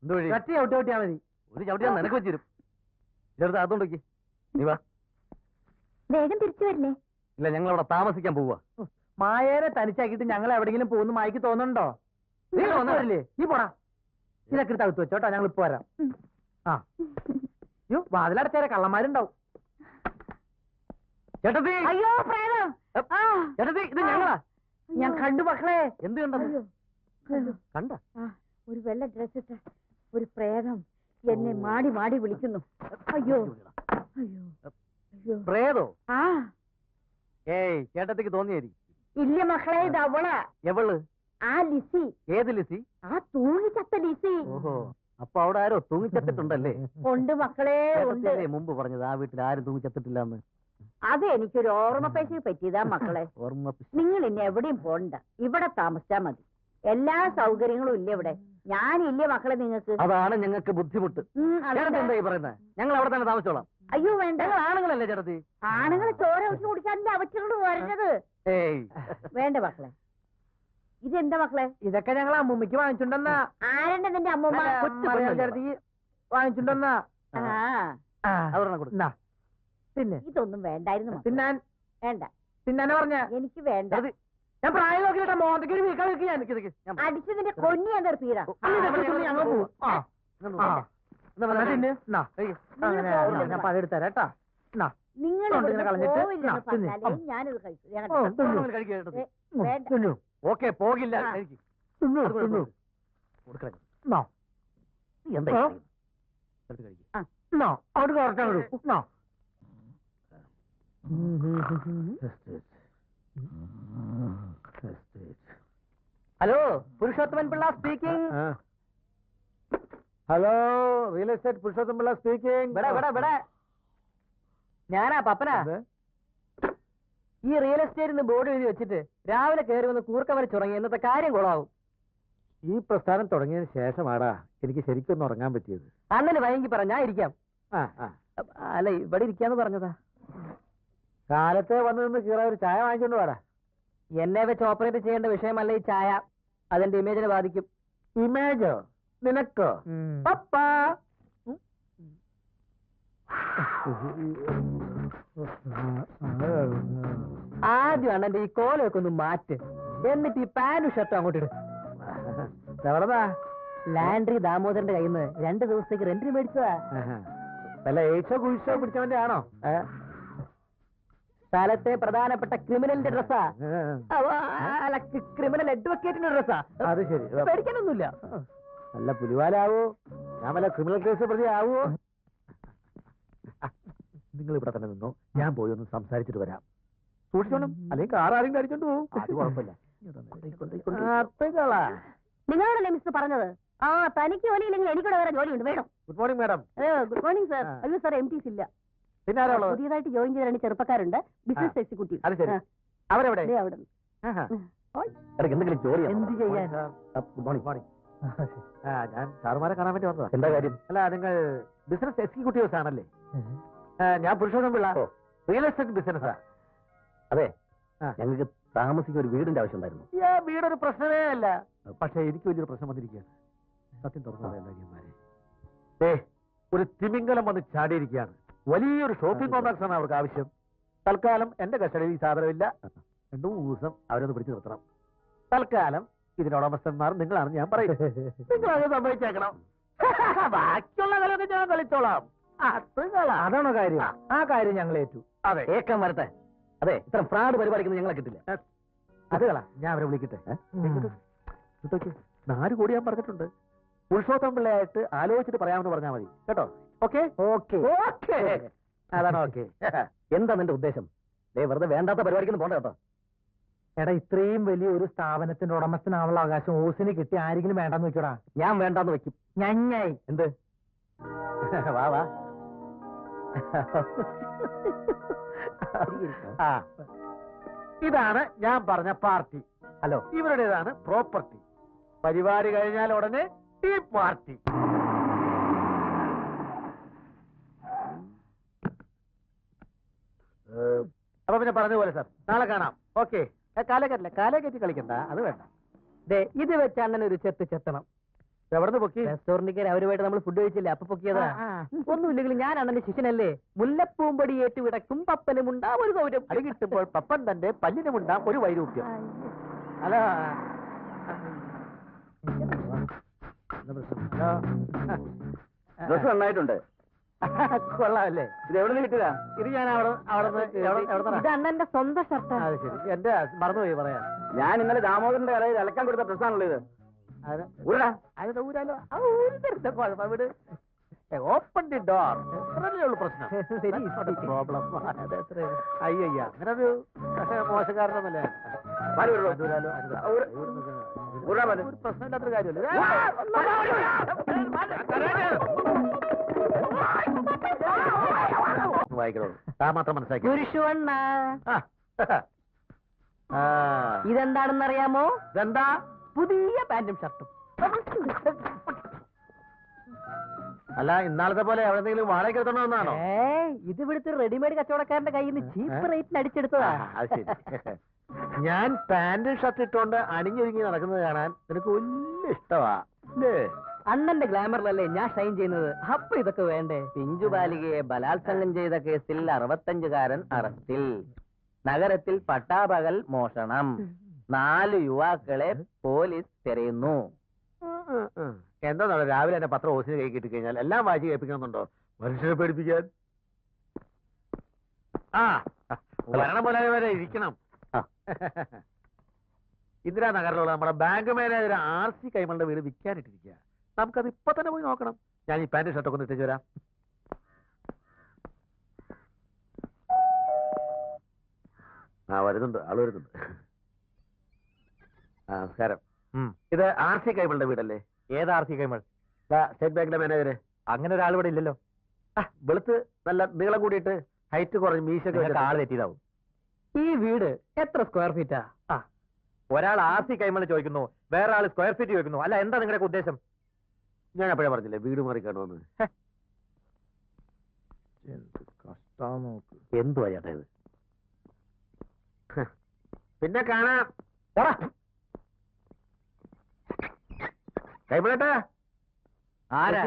എന്ത് വഴി? ചട്ടി ചവിട്ടിയാ മതി. ഒരു ചവിട്ടിയാ നിനക്ക് വെച്ചിരും. ചെറുത് അതുകൊണ്ടൊക്കെ നീ വാ. വേഗം തിരിച്ചു വരില്ലേ? ഇല്ല, ഞങ്ങൾ അവിടെ താമസിക്കാൻ പോവാ. മായേനെ തനിച്ചാക്കിയിട്ട് ഞങ്ങൾ എവിടെയെങ്കിലും പോകുന്നു മായ്ക്ക് തോന്നുന്നുണ്ടോ? നീ വന്നില്ലേ? നീ പോടാ. ഇതൊക്കെ തകുത്ത് വെച്ചോട്ടോ, ഞങ്ങൾ ഇപ്പൊ വരാം. ആ യോ, വാതിലടച്ചേരെ കള്ളന്മാരുണ്ടാവും. ചേട്ടത്തി, അയ്യോ പ്രേതം! ചേട്ടത്തി, ഇത് ഞങ്ങളാ. ഞാൻ കണ്ടു മക്കളെ. എന്ത് കണ്ടത്? കണ്ട ഒരു വെള്ള ഡ്രസ് ഇട്ട ഒരു പ്രേതം എന്നെ മാടി മാടി വിളിക്കുന്നു. അയ്യോ അയ്യോ അയ്യോ. പ്രേതോ? ആ ഏയ്, ചേട്ടത്തിക്ക് തോന്നിയായിരിക്കും. ഇല്ല മക്കളെ, ഇത് അവളാ. എവള്? ആ ലിസി. ഏത് ലിസി? ആ തൂങ്ങിച്ചത്ത ലിസി. ഓഹോ, അപ്പൊ അവിടെ ആരോ തൂങ്ങിച്ചത്തിട്ടുണ്ടല്ലേ? ഉണ്ട് മക്കളെ, ഉണ്ട്. മുമ്പ് പറഞ്ഞത് ആ വീട്ടിൽ ആരും തൂങ്ങിച്ചത്തിട്ടില്ലാന്ന്. അത് എനിക്കൊരു ഓർമ്മപ്പേശ പറ്റിയതാ മക്കളെ. ഓർമ്മ. നിങ്ങൾ ഇനി എവിടെയും പോണ്ട, ഇവിടെ താമസിച്ചാ മതി. എല്ലാ സൗകര്യങ്ങളും ഇല്ല ഇവിടെ. ഞാനില്ലേ മക്കളെ നിങ്ങൾക്ക്? അതാണ് ഞങ്ങൾക്ക് ബുദ്ധിമുട്ട്. എന്തായി പറയുന്നത്? ഞങ്ങൾ അവിടെ തന്നെ താമസിച്ചോളാം. അയ്യോ വേണ്ട, ഞങ്ങൾ ആണുങ്ങളല്ലേ ചേട്ടത്തി? ആണുങ്ങൾ ചോര വെച്ച് കുടിക്കാനല്ലേ അവറ്റോട് വരുന്നത്. ഏയ് വേണ്ട മക്കളെ. ഇതെന്താ മക്കളെ? ഇതൊക്കെ ഞങ്ങൾ അമ്മൂമ്മയ്ക്ക് വാങ്ങിച്ചുണ്ടെന്നാ. ആരെന്നെ നിന്റെ അമ്മൂമ്മ? ചേട്ടത്തിക്ക് വാങ്ങിച്ചുണ്ടെന്നാ. ആ കൊടുക്കുന്ന. പിന്നെ ഇതൊന്നും വേണ്ടായിരുന്നു. തിന്നാൻ വേണ്ട. തിന്നാനെ പറഞ്ഞ എനിക്ക് വേണ്ട. ഞാൻ പ്രായം നോക്കിയിട്ടാ മോന്തയ്ക്ക് ഒരു വീക്കാ വെക്ക്. ഞാൻ അടിച്ചതിന്റെ കൊന്നി ഞാൻ തീരാ. ഞങ്ങൾ പോവും. ഞാൻ പതെടുത്തരാ കേട്ടാ. നിങ്ങൾ ഞാനിത് കഴിച്ചു. ഓക്കെ, പോകില്ല. എന്താ അവിടെ hello Purushothaman Pillai speaking. Hello real estate Purushothaman Pillai speaking. ഞാനാ പപ്പനാ. ഈ റിയൽ എസ്റ്റേറ്റിന് ബോർഡ് എഴുതി വെച്ചിട്ട് രാവിലെ കയറി വന്ന് കൂർക്ക വരച്ചുറങ്ങി. ഇന്നത്തെ കാര്യം കൊളാവും. ഈ പ്രസ്ഥാനം തുടങ്ങിയതിന് ശേഷമാടാ എനിക്ക് ശരിക്കും ഉറങ്ങാൻ പറ്റിയത്. അന്നല്ലേ വൈകി പറ, ഞാൻ ഇരിക്കാം. അല്ല ഇവിടെ ഇരിക്കാന്ന് പറഞ്ഞതാ. കാലത്തെ വന്നു നിന്ന് കീറ ഒരു ചായ വാങ്ങിക്കൊണ്ട് വാടാ. എന്നെ വെച്ച് ഓപ്പറേറ്റ് ചെയ്യേണ്ട വിഷയമല്ല ഈ ചായ. അതെന്റെ ഇമേജിനെ ബാധിക്കും. ഇമേജോ? നിനക്കോ? പപ്പാ ആദ്യം അണ്ണന്റെ ഈ കോലൊക്കെ ഒന്ന് മാറ്റ്. എന്നിട്ട് ഈ പാന്റും ഷർട്ടും അങ്ങോട്ട് ഇടും. ലാൻഡ്രി ദാമോദരന്റെ കയ്യിൽ നിന്ന് 2 ദിവസത്തേക്ക് റെന്റിന് മേടിച്ചതാ. വല്ല എയ്ച്ചോ കുഴിച്ചോ പിടിച്ചവന്റെ ആണോ? സ്ഥലത്തെ പ്രധാനപ്പെട്ട ക്രിമിനലിന്റെ ഡ്രസ്സാ. അല്ല, ക്രിമിനൽ അഡ്വക്കേറ്റിന്റെ ഡ്രസ്സാ. അത് ശരി, പേടിക്കാനൊന്നുമില്ല. നല്ല പുലിവാലാവോ? ഞാൻ വല്ല ക്രിമിനൽ കേസ് പ്രതി ആവോ? നിങ്ങൾ ഇവിടെ തന്നെ നിന്നോ, ഞാൻ പോയി ഒന്ന് സംസാരിച്ചിട്ട് വരാം. സൂക്ഷിച്ചോണം, അല്ലെങ്കിൽ കാർ ആരെങ്കിലും അടിച്ചോണ്ട് പോകും. അത് കുഴപ്പമില്ല. നിങ്ങളോടല്ലേ മിസ്റ്റർ പറഞ്ഞത്? ആ തനിക്ക് ജോലിയില്ലെങ്കിൽ എനിക്കൂടെ വേറെ ജോലിയുണ്ട്, വേണം. Good morning madam. Good morning sir. അയ്യോ സാർ, MTs ഇല്ല. പിന്നെ ആരാളോ? പുതിയതായിട്ട് ജോയിൻ ചെയ്ത 2 ചെറുപ്പക്കാരുണ്ട്, ബിസിനസ് എക്സിക്യൂട്ടീവ്. അത് ശരി. അവരെവിടെ? അവിടെ എന്തെങ്കിലും ജോലി എന്ത് ചെയ്യാൻ? Good morning. ഞാൻ സാറുമാരെ കാണാൻ വേണ്ടി വന്നതാ. എന്താ കാര്യം? അല്ല, നിങ്ങൾ ബിസിനസ് എക്സിക്യൂട്ടീവ്സ് ആണല്ലേ? ഞാൻ പുരുഷോത്തമൻ പിള്ള, റിയൽ എസ്റ്റേറ്റ് ബിസിനസ്സാ. അതെ, ഞങ്ങൾക്ക് താമസിക്കുന്ന ഒരു വീടിന്റെ ആവശ്യം ഉണ്ടായിരുന്നു. വീടൊരു പ്രശ്നമേ അല്ല, പക്ഷെ എനിക്ക് വലിയൊരു പ്രശ്നം വന്നിരിക്കുകയാണ്. സത്യം തുറന്നതേ, ഒരു തിമിംഗലം വന്ന് ചാടിയിരിക്കുകയാണ്. വലിയൊരു ഷോപ്പിംഗ് കോംപ്ലക്സ് ആണ് അവർക്ക് ആവശ്യം. തൽക്കാലം എന്റെ കസ്റ്റഡിയിൽ ഈ സാധനമില്ല. 2 ദിവസം അവരൊന്ന് പിടിച്ചു നിർത്തണം. തൽക്കാലം ഇതിനുടമസ്ഥന്മാർ നിങ്ങളാണെന്ന് ഞാൻ പറയും. നിങ്ങളത് സമ്മതിച്ചേക്കണം. ബാക്കിയുള്ള കളിയൊക്കെ ഞാൻ കളിച്ചോളാം. അതാണോ കാര്യം? ആ കാര്യം ഞങ്ങൾ ഏറ്റു. അതെ, ഏക്കം വരട്ടെ. അതെ, ഇത്ര ഫ്രാഡ് പരിപാടിക്കുന്നത് ഞങ്ങളെ കിട്ടില്ല. അത് കളാ, ഞാൻ അവരെ വിളിക്കട്ടെ. 4 കോടി ഞാൻ പറഞ്ഞിട്ടുണ്ട്. പുരുഷോത്തമൻ പിള്ളയായിട്ട് ആലോചിച്ചിട്ട് പറയാമെന്ന് പറഞ്ഞാൽ മതി കേട്ടോ. ഓക്കെ ഓക്കെ ഓക്കെ, അതാണ് ഓക്കെ. എന്താ നിന്റെ ഉദ്ദേശം? വെറുതെ വേണ്ടാത്ത പരിപാടിക്കൊന്നും പോണ്ട കേട്ടോ. എടാ, ഇത്രയും വലിയ ഒരു സ്ഥാപനത്തിന്റെ ഉടമസ്ഥനാവുള്ള അവകാശം ഓസിന് കിട്ടി ആരെങ്കിലും വേണ്ടെന്ന് വെക്കടാ. ഞാൻ വേണ്ടാന്ന് വെക്കും. ഞഞ്ഞായി എന്ത്? വാ വാ. ഇതാണ് ഞാൻ പറഞ്ഞ പാർട്ടി. Hello, ഇവരുടേതാണ് property. പരിപാടി കഴിഞ്ഞാൽ ഉടനെ ഈ പാർട്ടി. അപ്പൊ പിന്നെ പറഞ്ഞതുപോലെ സാർ, നാളെ കാണാം. ഓക്കെ. കാലേ കയറ്റി കളിക്കണ്ട, അത് വേണ്ട. ഇത് വെച്ച് അണ്ണൻ ഒരു ചെത്തണം. എവിടുന്ന് പൊക്കി? റെസ്റ്റോറന്റിൽ അവരുമായിട്ട് നമ്മൾ ഫുഡ് കഴിച്ചില്ലേ, അപ്പൊ പൊക്കിയതാ. ഒന്നുമില്ലെങ്കിലും ഞാൻ അണ്ണന്റെ ശിഷ്യനല്ലേ. മുല്ലപ്പൂമ്പടി ഏറ്റുവിടക്കും പപ്പനുമുണ്ടാം ഒരു സൗരം. അടി കിട്ടുമ്പോൾ പപ്പൻ തന്റെ പല്ലിനുമുണ്ടാം ഒരു വൈരൂപ്യം. അല്ല, ഡ്രസ് നന്നായിട്ടുണ്ട്. കൊള്ളാമല്ലേ? ഇത് എവിടെ നിന്ന് കിട്ടുക? ഇത് ഞാൻ ഇത് അണ്ണന്റെ സ്വന്തം ഷർട്ടാണ്. അത് ശരി, എന്റെ മറന്നുപോയി പറയാൻ. ഞാൻ ഇന്നലെ ദാമോദരന്റെ കടയിൽ അലക്കാൻ കൊടുത്ത ഡ്രസ്സാണല്ലോ ഇത്. Open the door. ഉള്ളു പ്രശ്നം. പ്രോബ്ലം. അയ്യ, അങ്ങനെ ഒരു മോശക്കാരനൊന്നുമല്ല. ഒരു പ്രശ്നമില്ലാത്തൊരു കാര്യമല്ലേ. വായിക്കണോ? താ മാത്രം മനസ്സിലാക്കി. ഇതെന്താണെന്ന് അറിയാമോ? ഇതെന്താ? പുതിയ പാന്റും ഷർട്ടും. അല്ല, ഇന്നാളത്തെ പോലെ എവിടെന്തെങ്കിലും വാടകയ്ക്ക് എടുത്തോണ്ടാണോ? ഇത് ഇവിടുത്തെ റെഡിമെയ്ഡ് കച്ചവടക്കാരന്റെ കയ്യിൽ നിന്ന് ചീപ്പ് റേറ്റിന് അടിച്ചെടുത്തതാ. അത് ശരി. ഞാൻ പാന്റും ഷർട്ട് ഇട്ടുകൊണ്ട് അണിഞ്ഞൊരുങ്ങി നടക്കുന്നത് കാണാൻ നിനക്ക് വലിയ ഇഷ്ടമാ അല്ലേ? അണ്ണന്റെ ഗ്ലാമറിലല്ലേ ഞാൻ ഷൈൻ ചെയ്യുന്നത്. അപ്പൊ ഇതൊക്കെ വേണ്ടേ? പിഞ്ചുബാലികയെ ബലാത്സംഗം ചെയ്ത കേസിൽ 65കാരൻ അറസ്റ്റിൽ. നഗരത്തിൽ പട്ടാപകൽ മോഷണം. 4 യുവാക്കളെ പോലീസ് തിരയുന്നു. എന്താ രാവിലെ എന്നെ പത്രം ഓസിന് കൈ കിട്ടി കഴിഞ്ഞാൽ എല്ലാം വായിച്ച് കേൾപ്പിക്കണമെന്നുണ്ടോ? മനുഷ്യരെ പേടിപ്പിക്കാൻ. ഭരണം പോലെ വരെ ഇരിക്കണം. ഇന്ദിരാനഗറിലുള്ള നമ്മുടെ ബാങ്ക് മാനേജർ RC കൈമളുടെ വീട് വിൽക്കാനിട്ടിരിക്കുക. നമുക്കത് ഇപ്പൊ തന്നെ പോയി നോക്കണം. ഞാൻ ഈ പാന്റ് ഷർട്ടൊക്കെ ഒന്ന് ഇട്ടേച്ച് വരാം. വരുന്നുണ്ട്, ആള് വരുന്നുണ്ട്. നമസ്കാരം. ഇത് RC കൈമളുടെ വീടല്ലേ? ഏത് RC കൈമൾ? സ്റ്റേറ്റ് ബാങ്കിന്റെ മാനേജര്. അങ്ങനെ ഒരാൾ ഇവിടെ ഇല്ലല്ലോ. വെളുത്ത് നല്ല നീളം കൂടിയിട്ട് ഹൈറ്റ് കുറഞ്ഞ് മീശൊക്കെ ആള് തെറ്റിയതാവും. ഈ വീട് എത്ര സ്ക്വയർ ഫീറ്റാ? ഒരാൾ RC കൈമൾ ചോദിക്കുന്നു, വേറെ ആൾ സ്ക്വയർ ഫീറ്റ് ചോദിക്കുന്നു. അല്ല, എന്താ നിങ്ങളുടെ ഉദ്ദേശം? ഞാൻ അപ്പോഴേ പറഞ്ഞില്ലേ വീട് മാറി കാണുമെന്ന്. എന്തുവാ ചേട്ടാ ഇത്? പിന്നെ കാണാം. കൈമളേട്ടാ, ആരാ?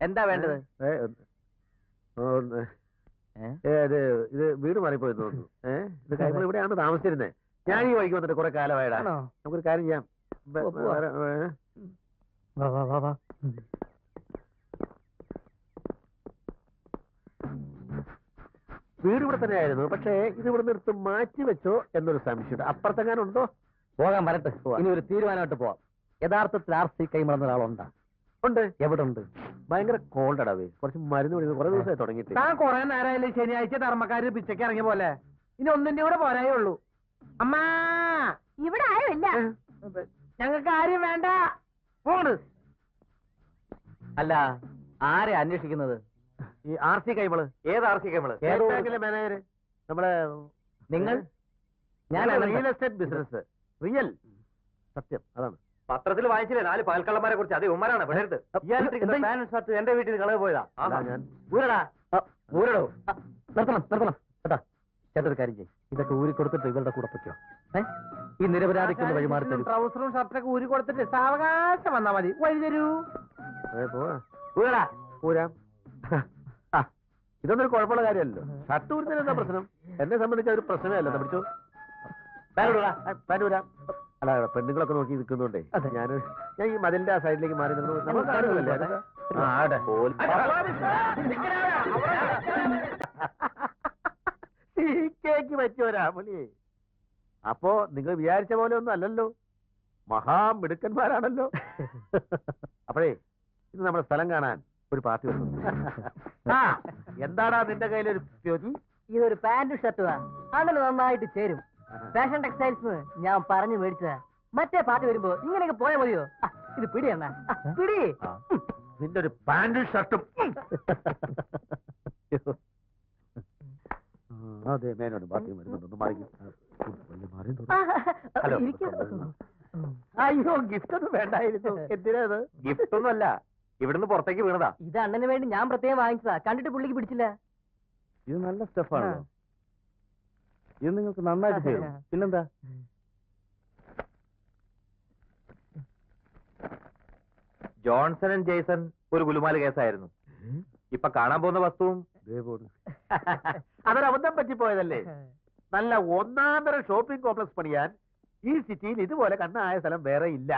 എന്താ വേണ്ടത്? ഇത് വീട് മാറിപ്പോയി തോന്നുന്നു. ഇത് കൈമൾ ഇവിടെയാണ് താമസിച്ചിരുന്നത്. ഞാൻ ഈ വഴിക്ക് വന്നിട്ട് കുറെ കാലമായിടാ. നമുക്കൊരു കാര്യം ചെയ്യാം. വീട് ഇവിടെ തന്നെ ആയിരുന്നു, പക്ഷേ ഇത് ഇവിടെ നിർത്ത് മാറ്റി വെച്ചോ എന്നൊരു സംശയം. അപ്പുറത്തെങ്ങാനുണ്ടോ? പോകാൻ വരട്ടെ, ഇനി ഒരു തീരുമാനമായിട്ട് പോവാം. യഥാർത്ഥത്തിൽ RC കൈമൾ എന്ന ഒരാളുണ്ടാ? ഉണ്ട്. എവിടെ ഉണ്ട്? ഭയങ്കര കോൾഡ് അടാവേ. കുറച്ച് മരുന്ന് കുടിക്കുന്നത് കുറെ ദിവസമായി തുടങ്ങിയിട്ട്. താൻ കുറെ നേരമായില്ലേ ശനിയാഴ്ച ധർമ്മക്കാര് പിച്ചയ്ക്ക് ഇറങ്ങിയ പോലെ. ഇനി ഒന്നിന്റെ കൂടെ പോരായേ ഉള്ളൂ. അമ്മാ, ഇവിടെ ആരുമില്ല. ഞങ്ങൾക്ക് ആരും വേണ്ട. പോണ്. അല്ല, ആരെ അന്വേഷിക്കുന്നത്? ഈ RC കൈമള്. ഏത് RC കൈമള്? ബാങ്കിലെ മാനേജര്. നമ്മളെ നിങ്ങൾ? ഞാൻ റിയൽ എസ്റ്റേറ്റ് ബിസിനസ്. റിയൽ സത്യം അതാണ്. പത്രത്തിൽ വായിച്ചില്ലേ 4 പാൽക്കള്ളന്മാരെ കുറിച്ച്? അത് ഉമ്മരാണ് പിഴരുത്. ഷർട്ട് എന്റെ വീട്ടിൽ കളവ് പോയതാ. ഞാൻ ഊരടാ ഊരടോ. നിർത്തണം നിർത്തണം കേട്ടാ. ചേട്ടൊരു കാര്യം ചെയ്യും, ഇതൊക്കെ ഊരി കൊടുത്തിട്ട് ഇവരുടെ കൂടെ പറ്റോ? ഈ നിരപരാധിക്കുന്ന വഴിമാറി തരും. ട്രൗസറും ഷർട്ടൊക്കെ ഊരി കൊടുത്തിട്ട് സാവകാശം വന്നാ മതി. വഴി തരൂ. ഊരടാ ഊരാം. ഇതൊന്നും ഒരു കുഴപ്പമുള്ള കാര്യമല്ലോ. ഷർട്ട് ഊരുന്നതിന് എന്താ പ്രശ്നം? എന്നെ സംബന്ധിച്ച ഒരു പ്രശ്നമേ അല്ല. പിടിച്ചു പാനൂരാ. അല്ല, പെണ്ണുങ്ങളൊക്കെ നോക്കി നിൽക്കുന്നുണ്ടേ ഞാൻ ഈ മതിലിന്റെ ആ സൈഡിലേക്ക് മാറി നിന്നു. പറ്റിയ ഒരാമലി. അപ്പോ നിങ്ങൾ വിചാരിച്ച പോലെ ഒന്നും അല്ലല്ലോ, മഹാമിടുക്കന്മാരാണല്ലോ. അപ്പോഴേ ഇത് നമ്മുടെ സ്ഥലം കാണാൻ ഒരു പാർട്ടി വന്നു. എന്താടാ നിന്റെ കയ്യിലൊരു പൊതി? ഇതൊരു പാന്റും ഷർട്ടുവാ. അണ്ണന് നന്നായിട്ട് ചേരും. ഫാഷൻ ടെക്സ്റ്റൈൽസ് ഞാൻ പറഞ്ഞു മേടിച്ചതാ. മറ്റേ പാർട്ടി വരുമ്പോ ഇങ്ങനെയൊക്കെ പോയാ മതിയോ? ഇത് പിടി അണ്ണ, പിടി. നിന്റെ ഒരു പാന്റും ഷർട്ടും. അതെ, മേനോട് ബാക്കി വരുന്നുണ്ട്. അയ്യോ, ഗിഫ്റ്റ് ഒന്നും വേണ്ടായിരുന്നു. എന്തിനാ? ഗിഫ്റ്റ് ഒന്നും അല്ല, ഇവിടുന്ന് പുറത്തേക്ക് വീണതാ. ഇത് അണ്ണന് വേണ്ടി ഞാൻ പ്രത്യേകം വാങ്ങിച്ചതാ. കണ്ടിട്ട് പുള്ളിക്ക് പിടിച്ചില്ല. ഇത് നല്ല സ്റ്റഫാണല്ലോ. ഇത് നിങ്ങൾക്ക് നന്നായിട്ട് ചെയ്യും. പിന്നെന്താ? ജോൺസൺ ആൻഡ് ജേസൺ ഒരു ഗുലുമാല് കേസായിരുന്നു. ഇപ്പൊ കാണാൻ പോകുന്ന വസ്തുവും അതൊരു അബദ്ധം പറ്റിപ്പോയതല്ലേ. നല്ല ഒന്നാന്തരം ഷോപ്പിംഗ് കോംപ്ലക്സ് പണിയാൻ ഈ സിറ്റിയിൽ ഇതുപോലെ കണ്ണായ സ്ഥലം വേറെ ഇല്ല.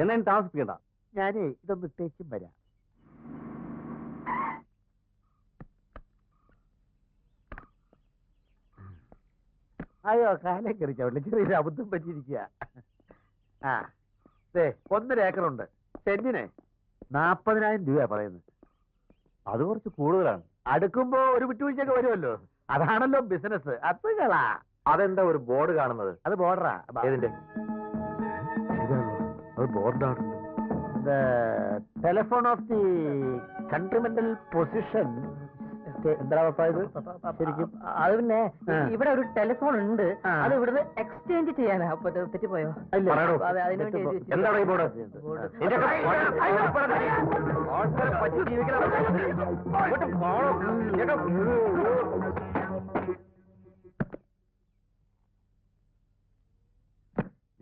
എന്നാ താമസിപ്പിക്കണ്ട. ഞാനേ ഇതൊന്ന് ഇട്ടേക്കും വരാം. അയ്യോ, കാലം കറിച്ചവില്ല, ചെറിയൊരു അബദ്ധം പറ്റിയിരിക്കുക. 1.5 ഏക്കറുണ്ട്. സെന്റിന് 40,000 രൂപ പറയുന്നത്. അത് കുറച്ച് കൂടുതലാണ്. അടുക്കുമ്പോ ഒരു വിട്ടുവീഴ്ചയൊക്കെ വരുമല്ലോ. അതാണല്ലോ ബിസിനസ്. അതുകളാ. അതെന്താ ഒരു ബോർഡ് കാണുന്നത്? അത് ബോർഡറാ. ഏതിന്റെ? അത് ബോർഡാണ്. ടെലിഫോൺ ഓഫ് ദി കൺട്രിമെന്റൽ പൊസിഷൻ. എന്താ ഇത് ശരിക്കും? അത് പിന്നെ ഇവിടെ ഒരു ടെലിഫോൺ ഉണ്ട്. അത് ഇവിടുന്ന് എക്സ്ചേഞ്ച് ചെയ്യാനാ. തെറ്റിപ്പോയോ? എന്താണ് ഈ ബോർഡ്?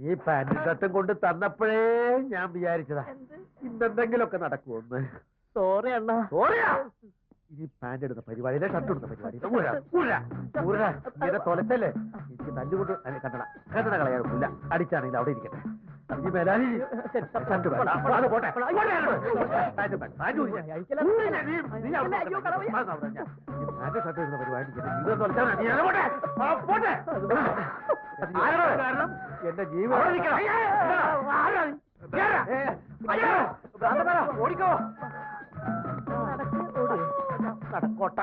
ഈ പാന്റും ഷർട്ടും കൊണ്ട് തന്നപ്പോഴേ ഞാൻ വിചാരിച്ചതാ ഇന്നെന്തെങ്കിലുമൊക്കെ നടക്കുമെന്ന്. സോറി അണ്ണ. സോറിയാ? ഇനി പാന്റ് ഇടുന്ന പരിപാടിയിലെ ഷർട്ട് ഇടുന്ന പരിപാടി തൊലത്തല്ലേ എനിക്ക് തല്ലുകൊണ്ട് കണ്ടട കളയാറില്ല. അടിച്ചാണെങ്കിൽ അവിടെ ഇരിക്കട്ടെ. ഈ മേലാലി ഷർട്ട് പോട്ടെ. പാന്റ് ഷർട്ട് ഇടുന്ന പരിപാടി കാരണം എന്റെ ജീവൻ ഓടിക്കോ.